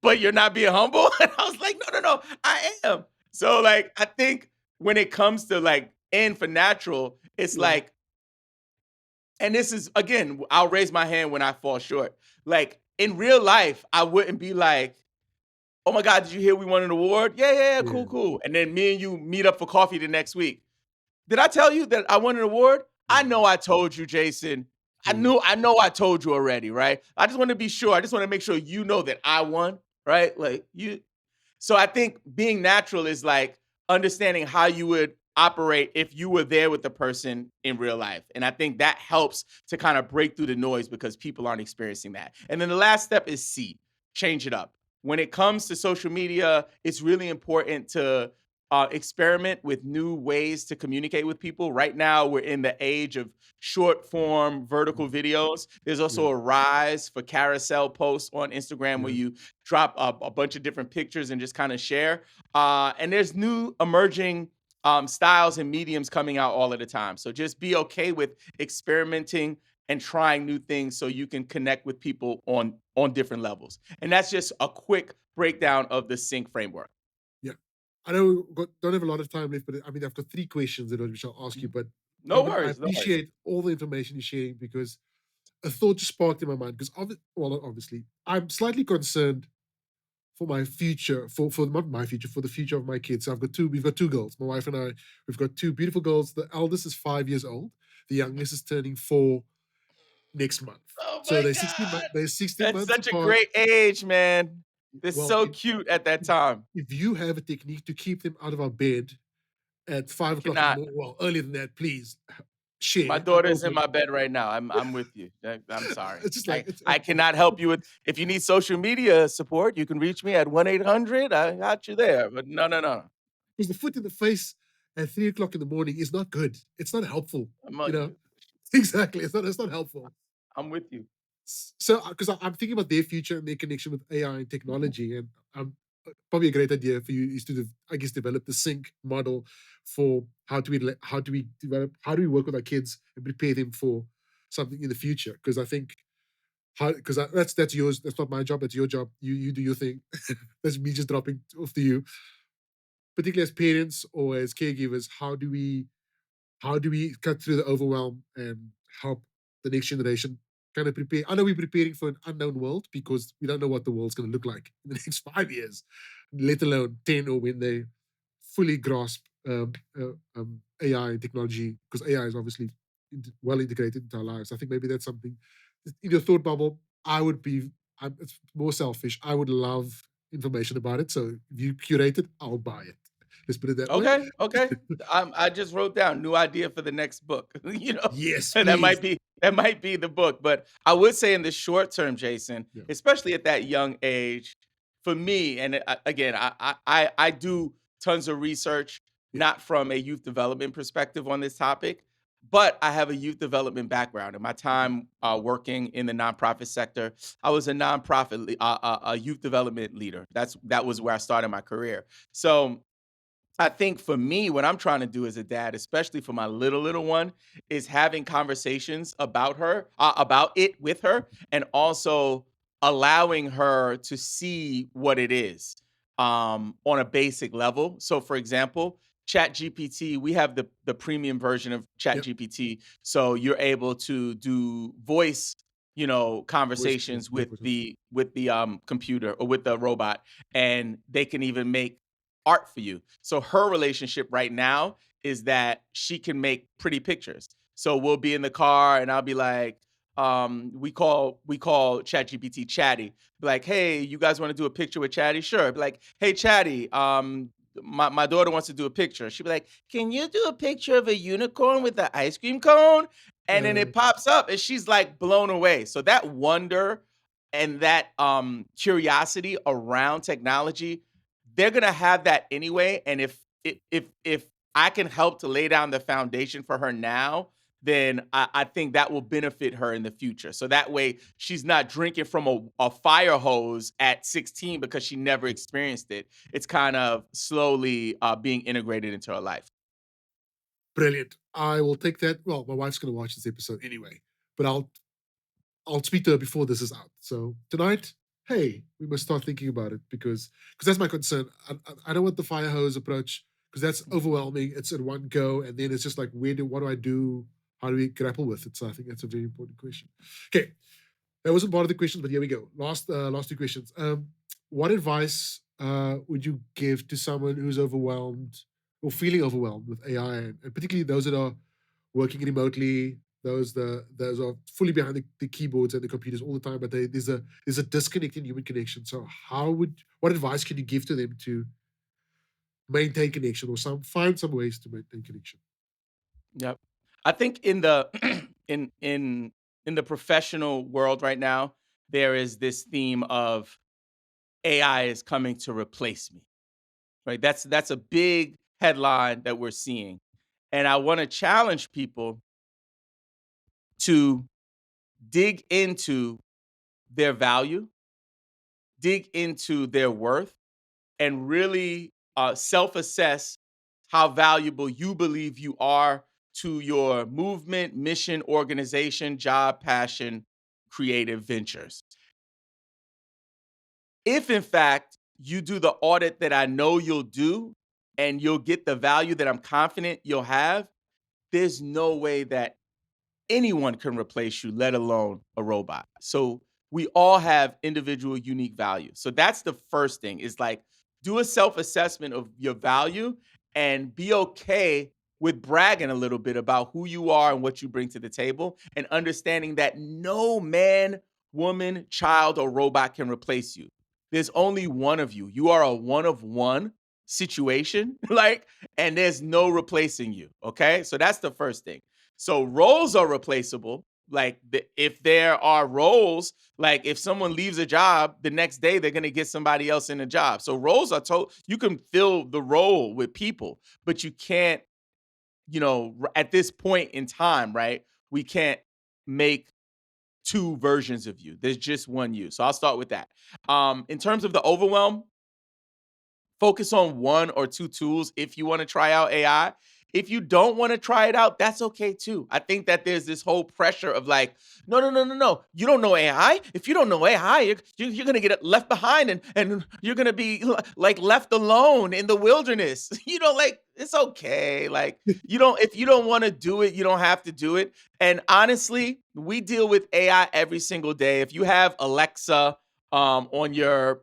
Speaker 2: but you're not being humble." And I was like, no, no, no, I am. So like, I think when it comes to like N for natural, it's
Speaker 1: Yeah.
Speaker 2: like, and this is again, I'll raise my hand when I fall short. Like in real life, I wouldn't be like, oh my God, did you hear we won an award? Yeah, yeah, yeah, cool,
Speaker 1: Yeah.
Speaker 2: cool. And then me and you meet up for coffee the next week. Did I tell you that I won an award? I
Speaker 1: Yeah.
Speaker 2: know I told you, Jason. I
Speaker 1: True.
Speaker 2: knew I know I told you already, right? I just want to be sure. I just want to make sure you know that I won, right? Like you so I think being natural is like understanding how you would operate if you were there with the person in real life. And I think that helps to kind of break through the noise because people aren't experiencing that. And then the last step is C, change it up. When it comes to social media, it's really important to experiment with new ways to communicate with people. Right now, we're in the age of short form vertical
Speaker 1: Mm.
Speaker 2: videos. There's
Speaker 1: Yeah.
Speaker 2: also a rise for carousel posts on Instagram where
Speaker 1: Yeah.
Speaker 2: you drop a bunch of different pictures and just kind of share. And there's new emerging styles and mediums coming out all of the time. So just be okay with experimenting and trying new things so you can connect with people on different levels. And that's just a quick breakdown of the sync framework.
Speaker 1: Yeah. I know don't have a lot of time left, but I mean, I've got three questions that which I'll ask you.
Speaker 2: Mhm.
Speaker 1: But
Speaker 2: No
Speaker 1: I
Speaker 2: worries, no worries.
Speaker 1: appreciate all the information you're sharing because a thought just sparked in my mind. Because well, not obviously, I'm slightly concerned for my future, for not my future, for the future of my kids. So we've got two girls. My wife and I, we've got two beautiful girls. The eldest is 5 years old. The youngest is turning 4 next month.
Speaker 2: Oh
Speaker 1: So
Speaker 2: my
Speaker 1: they're 16
Speaker 2: God.
Speaker 1: they're 16
Speaker 2: That's
Speaker 1: months
Speaker 2: such a
Speaker 1: apart.
Speaker 2: great age, man. They're
Speaker 1: Well,
Speaker 2: so cute at that time.
Speaker 1: if you have a technique to keep them out of our bed at 5 o'clock in the
Speaker 2: Cannot.
Speaker 1: morning, well, earlier than that, please
Speaker 2: My
Speaker 1: share. I'm
Speaker 2: daughter's in
Speaker 1: open.
Speaker 2: my bed right now. I'm with you. I'm sorry.
Speaker 1: It's just like
Speaker 2: I I cannot help you with if you need social media support, you can reach me at 1-800. I got you there. But no, no, no.
Speaker 1: because the foot in the face at 3 o'clock in the morning is not good. It's not helpful.
Speaker 2: I'm,
Speaker 1: You know, exactly. It's not helpful.
Speaker 2: I'm with you.
Speaker 1: So, because I'm thinking about their future and their connection with AI and technology, and probably a great idea for you is to, I guess, develop the sync model for how do we work with our kids and prepare them for something in the future. Because I think because that's yours. That's not my job. That's your job. You do your thing. That's me just dropping off to you. Particularly as parents or as caregivers, how do we cut through the overwhelm and help the next generation kind of prepare? I know we're preparing for an unknown world because we don't know what the world's going to look like in the next 5 years, let alone 10, or when they fully grasp AI technology, because AI is obviously well integrated into our lives. I think maybe that's something in your thought bubble. It's more selfish. I would love information about it. So if you curate it, I'll buy it. Let's put it that way.
Speaker 2: Okay, okay. I just wrote down new idea for the next book.
Speaker 1: Yes,
Speaker 2: That
Speaker 1: please.
Speaker 2: might be the book. But I would say in the short term, Jason,
Speaker 1: Yeah.
Speaker 2: especially at that young age, for me, and again, I do tons of research,
Speaker 1: Yeah.
Speaker 2: not from a youth development perspective on this topic, but I have a youth development background. In my time working in the nonprofit sector, I was a a youth development leader. That was where I started my career. So I think for me, what I'm trying to do as a dad, especially for my little one, is having conversations about it with her, and also allowing her to see what it is on a basic level. So, for example, Chat GPT, we have the premium version of Chat
Speaker 1: Yep.
Speaker 2: GPT, so you're able to do voice,
Speaker 1: Yeah,
Speaker 2: conversations with the computer or with the robot, and they can even make art for you. So her relationship right now is that she can make pretty pictures. So we'll be in the car and I'll be like, we call ChatGPT Chatty. Be like, hey, you guys want to do a picture with Chatty? Sure. Be like, hey Chatty, my daughter wants to do a picture. She'd be like, can you do a picture of a unicorn with an ice cream cone? And then
Speaker 1: Uh,
Speaker 2: it pops up and she's like blown away. So that wonder and that curiosity around technology, they're gonna have that anyway. And if I can help to lay down the foundation for her now, then I think that will benefit her in the future. So that way she's not drinking from a fire hose at 16 because she never experienced it. It's kind of slowly being integrated into her life.
Speaker 1: Brilliant. I will take that. Well, my wife's going to watch this episode anyway, but I'll speak to her before this is out. So tonight, hey, we must start thinking about it because that's my concern. I don't want the fire hose approach because that's overwhelming. It's in one go, and then it's just like, what do I do? How do we grapple with it? So I think that's a very important question. Okay, that wasn't part of the questions, but here we go. Last two questions. What advice would you give to someone who's overwhelmed or feeling overwhelmed with AI, and particularly those that are working remotely, those are fully behind the keyboards and the computers all the time, but there's a disconnect in human connection. So what advice can you give to them to maintain connection or find some ways to maintain connection?
Speaker 2: Yep. I think in the in the professional world right now, there is this theme of AI is coming to replace me. Right? That's a big headline that we're seeing. And I want to challenge people to dig into their value, dig into their worth, and really self assess how valuable you believe you are to your movement, mission, organization, job, passion, creative ventures. If, in fact, you do the audit that I know you'll do and you'll get the value that I'm confident you'll have, there's no way that anyone can replace you, let alone a robot. So we all have individual unique value. So that's the first thing is like do a self-assessment of your value and be okay with bragging a little bit about who you are and what you bring to the table and understanding that no man, woman, child, or robot can replace you. There's only one of you. You are a one of one situation, like, and there's no replacing you. Okay. So that's the first thing. So roles are replaceable. Like if there are roles, like if someone leaves a job, the next day they're going to get somebody else in a job. So roles are told you can fill the role with people, but you can't at this point in time, right? We can't make two versions of you. There's just one you. So I'll start with that. In terms of the overwhelm, focus on one or two tools if you want to try out AI. If you don't want to try it out, that's okay too. I think that there's this whole pressure of like, no, no, no, no, no. You don't know AI. If you don't know AI, you're going to get left behind and you're going to be like left alone in the wilderness. Like it's okay. Like if you don't want to do it, you don't have to do it. And honestly, we deal with AI every single day. If you have Alexa on your,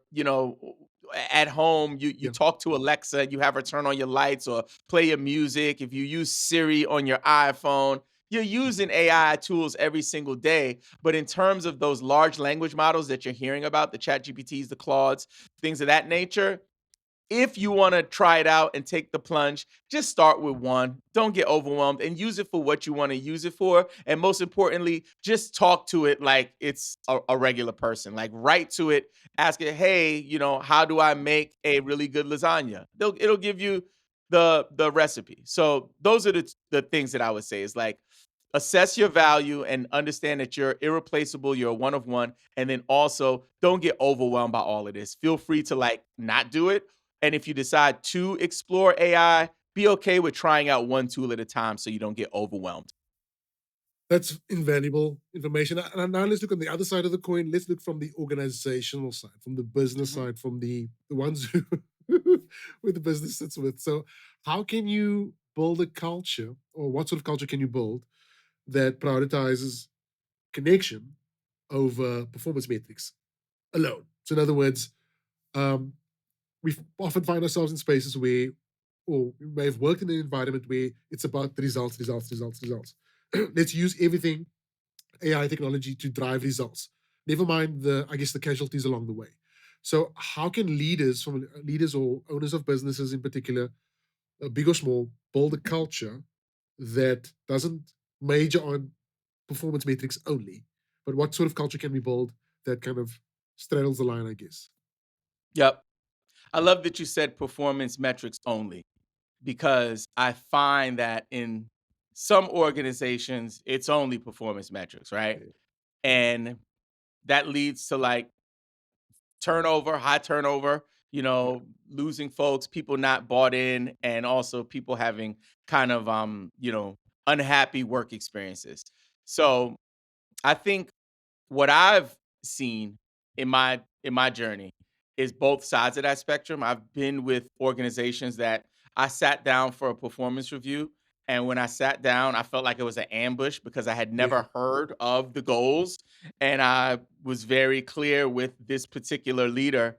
Speaker 2: at home, you
Speaker 1: Yeah.
Speaker 2: talk to Alexa, you have her turn on your lights or play your music. If you use Siri on your iPhone, you're using AI tools every single day. But in terms of those large language models that you're hearing about, the Chat GPTs, the Claudes, things of that nature, if you want to try it out and take the plunge, just start with one. Don't get overwhelmed and use it for what you want to use it for. And most importantly, just talk to it like it's a regular person. Like write to it, ask it, hey, how do I make a really good lasagna? It'll give you the recipe. So those are the things that I would say is like assess your value and understand that you're irreplaceable, you're a one of one, and then also don't get overwhelmed by all of this. Feel free to like not do it, and if you decide to explore AI, be okay with trying out one tool at a time so you don't get overwhelmed.
Speaker 1: That's invaluable information. And now let's look on the other side of the coin. Let's look from the organizational side, from the business
Speaker 2: Mhm.
Speaker 1: side, from the ones who with the business sits with. So, how can you build a culture, or what sort of culture can you build that prioritizes connection over performance metrics alone? So, in other words, um, we often find ourselves in spaces where, or we may have worked in an environment where it's about the results, results, results, results. Let's use everything AI technology to drive results. Never mind I guess, the casualties along the way. So, how can leaders, from leaders or owners of businesses in particular, big or small, build a culture that doesn't major on performance metrics only, but what sort of culture can we build that kind of straddles the line, I guess?
Speaker 2: Yep. I love that you said performance metrics only because I find that in some organizations, it's only performance metrics, right?
Speaker 1: Yeah.
Speaker 2: And that leads to like turnover, high turnover,
Speaker 1: Yeah.
Speaker 2: losing folks, people not bought in, and also people having kind of unhappy work experiences. So I think what I've seen in my journey is both sides of that spectrum. I've been with organizations that I sat down for a performance review, and when I sat down, I felt like it was an ambush because I had
Speaker 1: Yeah.
Speaker 2: never heard of the goals, and I was very clear with this particular leader,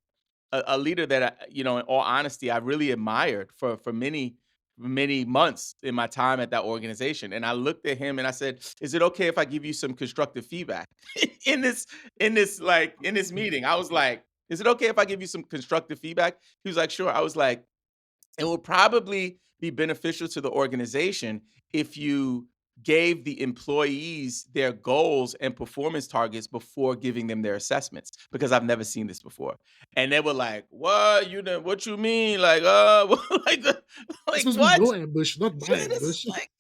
Speaker 2: a leader that in all honesty, I really admired for many months in my time at that organization. And I looked at him and I said, "Is it okay if I give you some constructive feedback in this meeting?" I was like, "Is it okay if I give you some constructive feedback?" He was like, "Sure." I was like, it would probably be beneficial to the organization if you gave the employees their goals and performance targets before giving them their assessments because I've never seen this before. And they were like, "What? You know what you mean? Like, like,
Speaker 1: This
Speaker 2: like
Speaker 1: must be
Speaker 2: what?"
Speaker 1: your ambush, not my
Speaker 2: Yeah, this is
Speaker 1: ambush.
Speaker 2: like,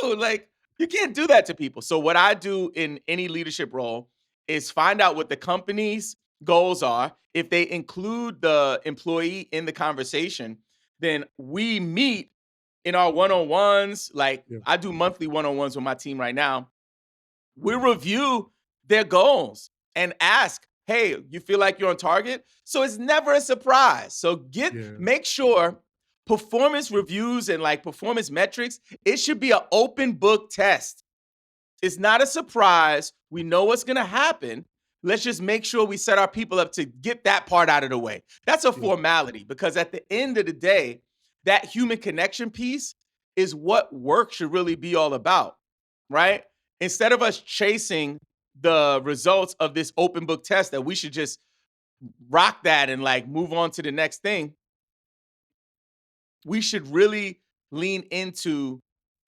Speaker 2: dude, like you can't do that to people. So what I do in any leadership role is find out what the company's goals are. If they include the employee in the conversation, then we meet in our one-on-ones. Like
Speaker 1: Yeah.
Speaker 2: I do monthly one-on-ones with my team right now. We review their goals and ask, hey, you feel like you're on target? So it's never a surprise. So
Speaker 1: Yeah.
Speaker 2: make sure performance reviews and like performance metrics, it should be an open book test. It's not a surprise. We know what's going to happen. Let's just make sure we set our people up to get that part out of the way. That's a
Speaker 1: Yeah.
Speaker 2: formality because at the end of the day, that human connection piece is what work should really be all about, right? Instead of us chasing the results of this open book test that we should just rock that and like move on to the next thing, we should really lean into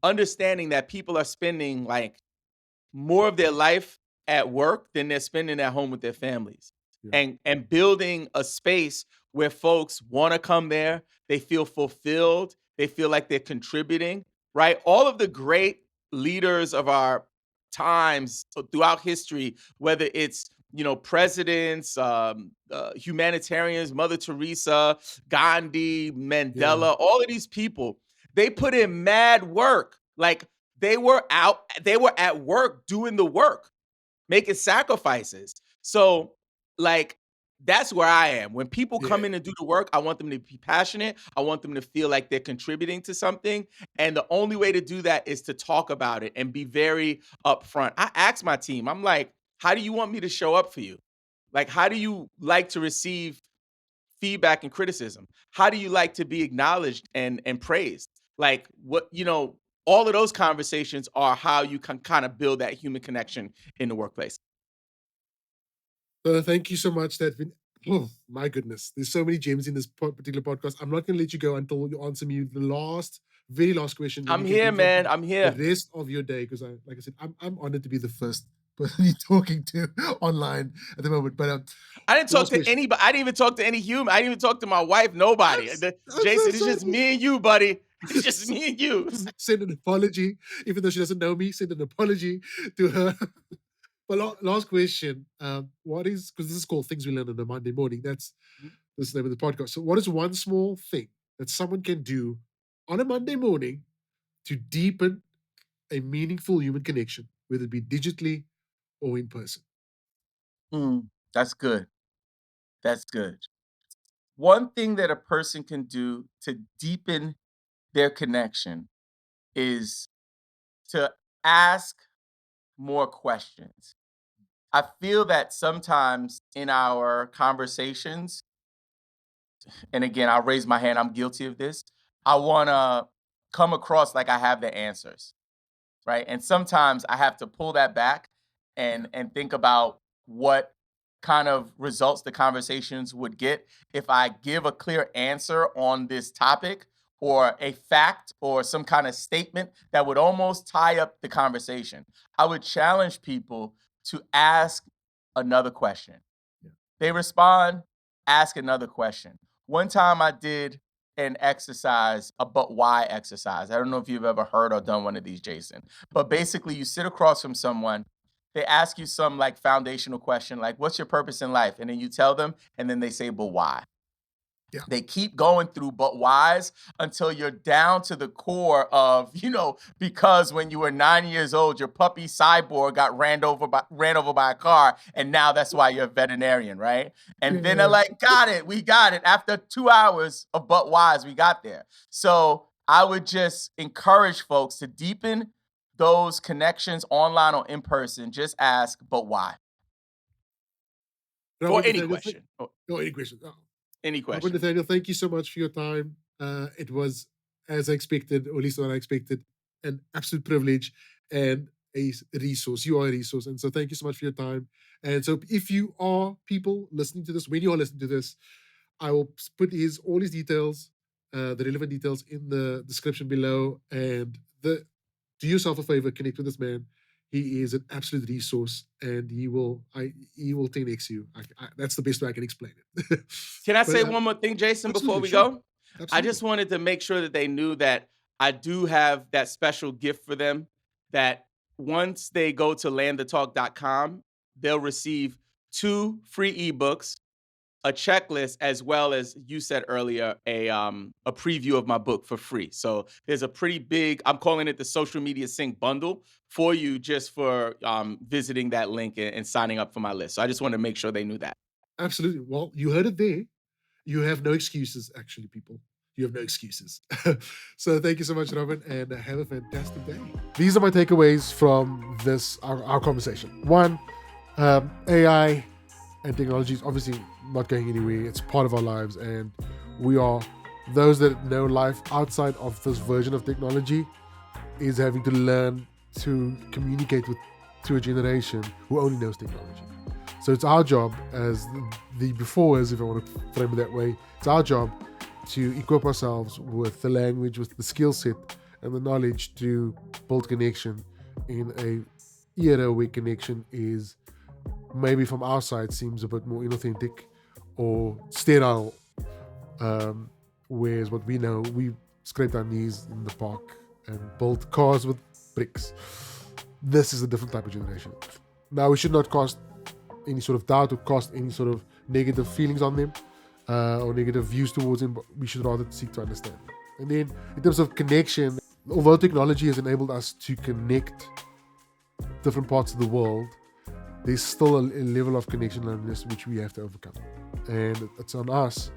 Speaker 2: understanding that people are spending like more of their life at work than they're spending at home with their families.
Speaker 1: Yeah.
Speaker 2: And building a space where folks want to come there, they feel fulfilled, they feel like they're contributing. right? All of the great leaders of our times throughout history, whether it's presidents, humanitarians, Mother Teresa, Gandhi,
Speaker 1: Yeah.
Speaker 2: Mandela, all of these people, they put in mad work. Like they were at work doing the work, making sacrifices. So, like, that's where I am. When people
Speaker 1: Yeah.
Speaker 2: come in and do the work, I want them to be passionate. I want them to feel like they're contributing to something. And the only way to do that is to talk about it and be very upfront. I ask my team, I'm like, how do you want me to show up for you? Like, how do you like to receive feedback and criticism? How do you like to be acknowledged and praised? Like, all of those conversations are how you can kind of build that human connection in the workplace.
Speaker 1: Thank you so much. Oh my goodness, there's so many gems in this particular podcast. I'm not going to let you go until you answer me the very last question. Then
Speaker 2: I'm
Speaker 1: you can
Speaker 2: here,
Speaker 1: do something
Speaker 2: man. I'm
Speaker 1: the
Speaker 2: here.
Speaker 1: rest of your day, because like I said, I'm honored to be the first person you're talking to online at the moment. But
Speaker 2: I didn't talk
Speaker 1: last
Speaker 2: to
Speaker 1: question.
Speaker 2: anybody. I didn't even talk to any human. I didn't even talk to my wife. Nobody.
Speaker 1: I'm so
Speaker 2: Jason, it's just
Speaker 1: sorry.
Speaker 2: me and you, buddy. It's just me and you.
Speaker 1: Send an apology, even though she doesn't know me. Send an apology to her. But last question. What is, because this is called Things We Learn on a Monday Morning. That's the name of the podcast. So, what is one small thing that someone can do on a Monday morning to deepen a meaningful human connection, whether it be digitally or in person?
Speaker 2: That's good. That's good. One thing that a person can do to deepen their connection is to ask more questions. I feel that sometimes in our conversations, and again, I'll raise my hand, I'm guilty of this. I want to come across like I have the answers, right? And sometimes I have to pull that back and think about what kind of results the conversations would get if I give a clear answer on this topic or a fact or some kind of statement that would almost tie up the conversation. I would challenge people to ask another question.
Speaker 1: Yeah.
Speaker 2: They respond, ask another question. One time I did an exercise, a but why exercise. I don't know if you've ever heard or done one of these, Jason. But basically, you sit across from someone, they ask you some like foundational question, like, what's your purpose in life? And then you tell them, and then they say, but why?
Speaker 1: Yeah.
Speaker 2: They keep going through but whys until you're down to the core of, because when you were 9 years old, your puppy Cyborg got ran over by a car, and now that's why you're a veterinarian, right? And then they're
Speaker 1: Yeah.
Speaker 2: like, got it, we got it. After 2 hours of but whys, we got there. So I would just encourage folks to deepen those connections online or in person. Just ask, but why? For
Speaker 1: Robin
Speaker 2: any
Speaker 1: Nathaniel,
Speaker 2: question.
Speaker 1: any questions? Oh.
Speaker 2: Any
Speaker 1: Robin
Speaker 2: question.
Speaker 1: Nathaniel, thank you so much for your time. It was, as I expected, or at least what I expected, an absolute privilege and a resource. You are a resource. And so thank you so much for your time. And so if you are people listening to this, when you are listening to this, I will put all his details, the relevant details in the description below. And do yourself a favor, connect with this man. He is an absolute resource, and he will 10x you. That's the best way I can explain it.
Speaker 2: Can I
Speaker 1: But
Speaker 2: say one more thing, Jason, before
Speaker 1: absolutely,
Speaker 2: we
Speaker 1: sure,
Speaker 2: go? I
Speaker 1: absolutely.
Speaker 2: just wanted to make sure that they knew that I do have that special gift for them, that once they go to landthetalk.com, they'll receive 2 free ebooks, a checklist, as well as you said earlier, a preview of my book for free. So there's a pretty big, I'm calling it the social media sync bundle for you, just for visiting that link and signing up for my list. So I just wanted to make sure they knew that.
Speaker 1: Absolutely. Well, you heard it there. You have no excuses, actually, people. You have no excuses. So thank you so much, Robin, and have a fantastic day. These are my takeaways from our conversation. One, AI and technology is obviously not going anywhere. It's part of our lives, and we are those that know life outside of this version of technology is having to learn to communicate to a generation who only knows technology. So it's our job as the beforeers, if I want to frame it that way, it's our job to equip ourselves with the language, with the skill set and the knowledge to build connection in a era where connection is maybe from our side seems a bit more inauthentic or sterile. Whereas what we know, we scraped our knees in the park and build cars with bricks. This is a different type of generation. Now, we should not cast any sort of doubt or cast any sort of negative feelings on them or negative views towards them, but we should rather seek to understand. And then in terms of connection, although technology has enabled us to connect different parts of the world, there's still a level of connection loneliness which we have to overcome. And it's on us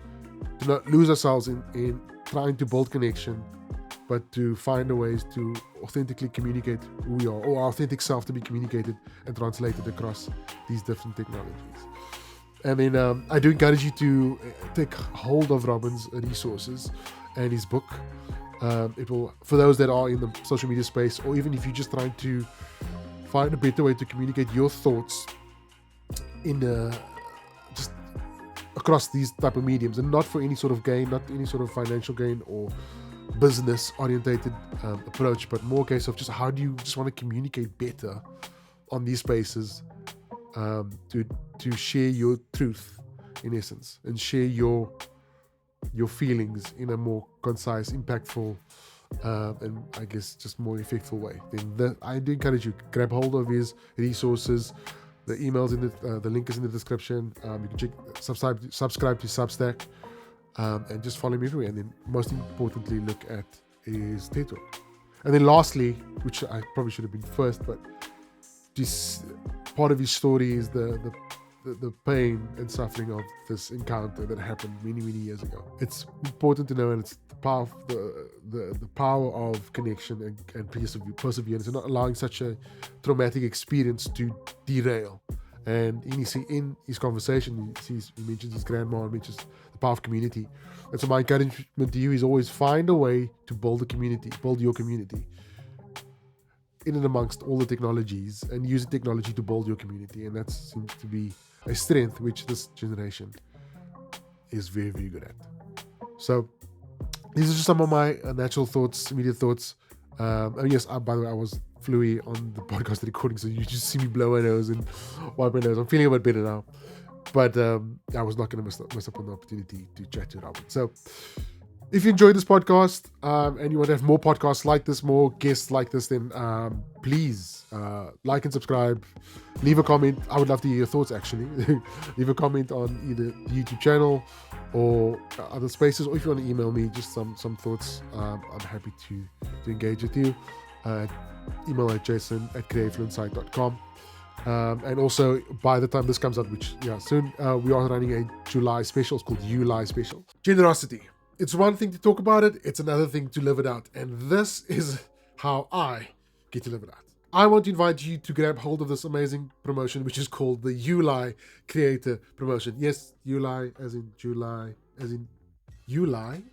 Speaker 1: to not lose ourselves in trying to build connection, but to find a ways to authentically communicate who we are, or our authentic self to be communicated and translated across these different technologies. And then I do encourage you to take hold of Robin's resources and his book. It will, for those that are in the social media space, or even if you're just trying to find a better way to communicate your thoughts in just across these type of mediums, and not for any sort of gain, not any sort of financial gain or business orientated approach, but more a case of just how do you just want to communicate better on these spaces, to share your truth in essence, and share your feelings in a more concise, impactful, and I guess just more effective way. Then I do encourage you, grab hold of his resources. The emails in the link is in the description. You can subscribe to Substack, and just follow him everywhere. And then most importantly, look at his TED Talk. And then lastly, which I probably should have been first, but this part of his story is the pain and suffering of this encounter that happened many years ago. It's important to know, and it's the power of connection and perseverance, and not allowing such a traumatic experience to derail. And in his conversation, he mentions his grandma, and mentions the power of community. And so my encouragement to you is always find a way to build your community in and amongst all the technologies, and using technology to build your community. And that seems to be a strength which this generation is very good at. So these are just some of my natural thoughts, immediate thoughts. And yes, by the way, I was fluey on the podcast recording, so you just see me blow my nose and wipe my nose. I'm feeling a bit better now, but I was not going to miss up on the opportunity to chat to Robin. So if you enjoyed this podcast, and you want to have more podcasts like this, more guests like this, then please like and subscribe. Leave a comment. I would love to hear your thoughts, actually. Leave a comment on either the YouTube channel or other spaces, or if you want to email me just some thoughts, I'm happy to engage with you. Email at jason@creativeinsight.com. And also, by the time this comes out, which soon, we are running a July special. It's called July Special. Generosity. It's one thing to talk about it, it's another thing to live it out. And this is how I get to live it out. I want to invite you to grab hold of this amazing promotion, which is called the July Creator Promotion. Yes, July as in July, as in July.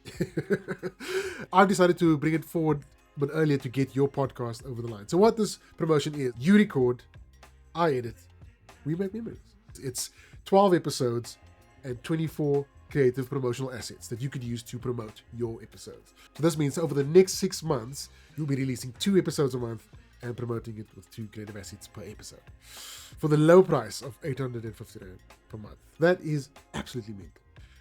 Speaker 1: I've decided to bring it forward but earlier to get your podcast over the line. So what this promotion is, you record, I edit, we make memories. It's 12 episodes and 24 creative promotional assets that you could use to promote your episodes. So this means over the next 6 months, you'll be releasing 2 episodes a month and promoting it with 2 creative assets per episode for the low price of 850 Rand per month. That is absolutely mint.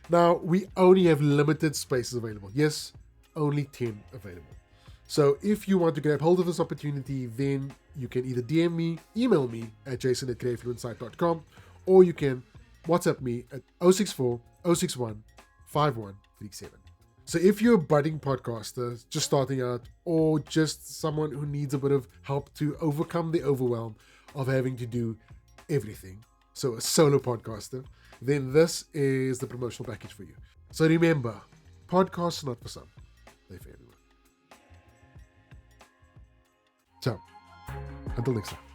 Speaker 1: Now, we only have limited spaces available. Yes, only 10 available. So if you want to grab hold of this opportunity, then you can either DM me, email me at jason@creativeinsight.com, or you can WhatsApp me at 064 061 5137. So if you're a budding podcaster, just starting out, or just someone who needs a bit of help to overcome the overwhelm of having to do everything, so a solo podcaster, then this is the promotional package for you. So remember, podcasts are not for some, they're for everyone. So, until next time.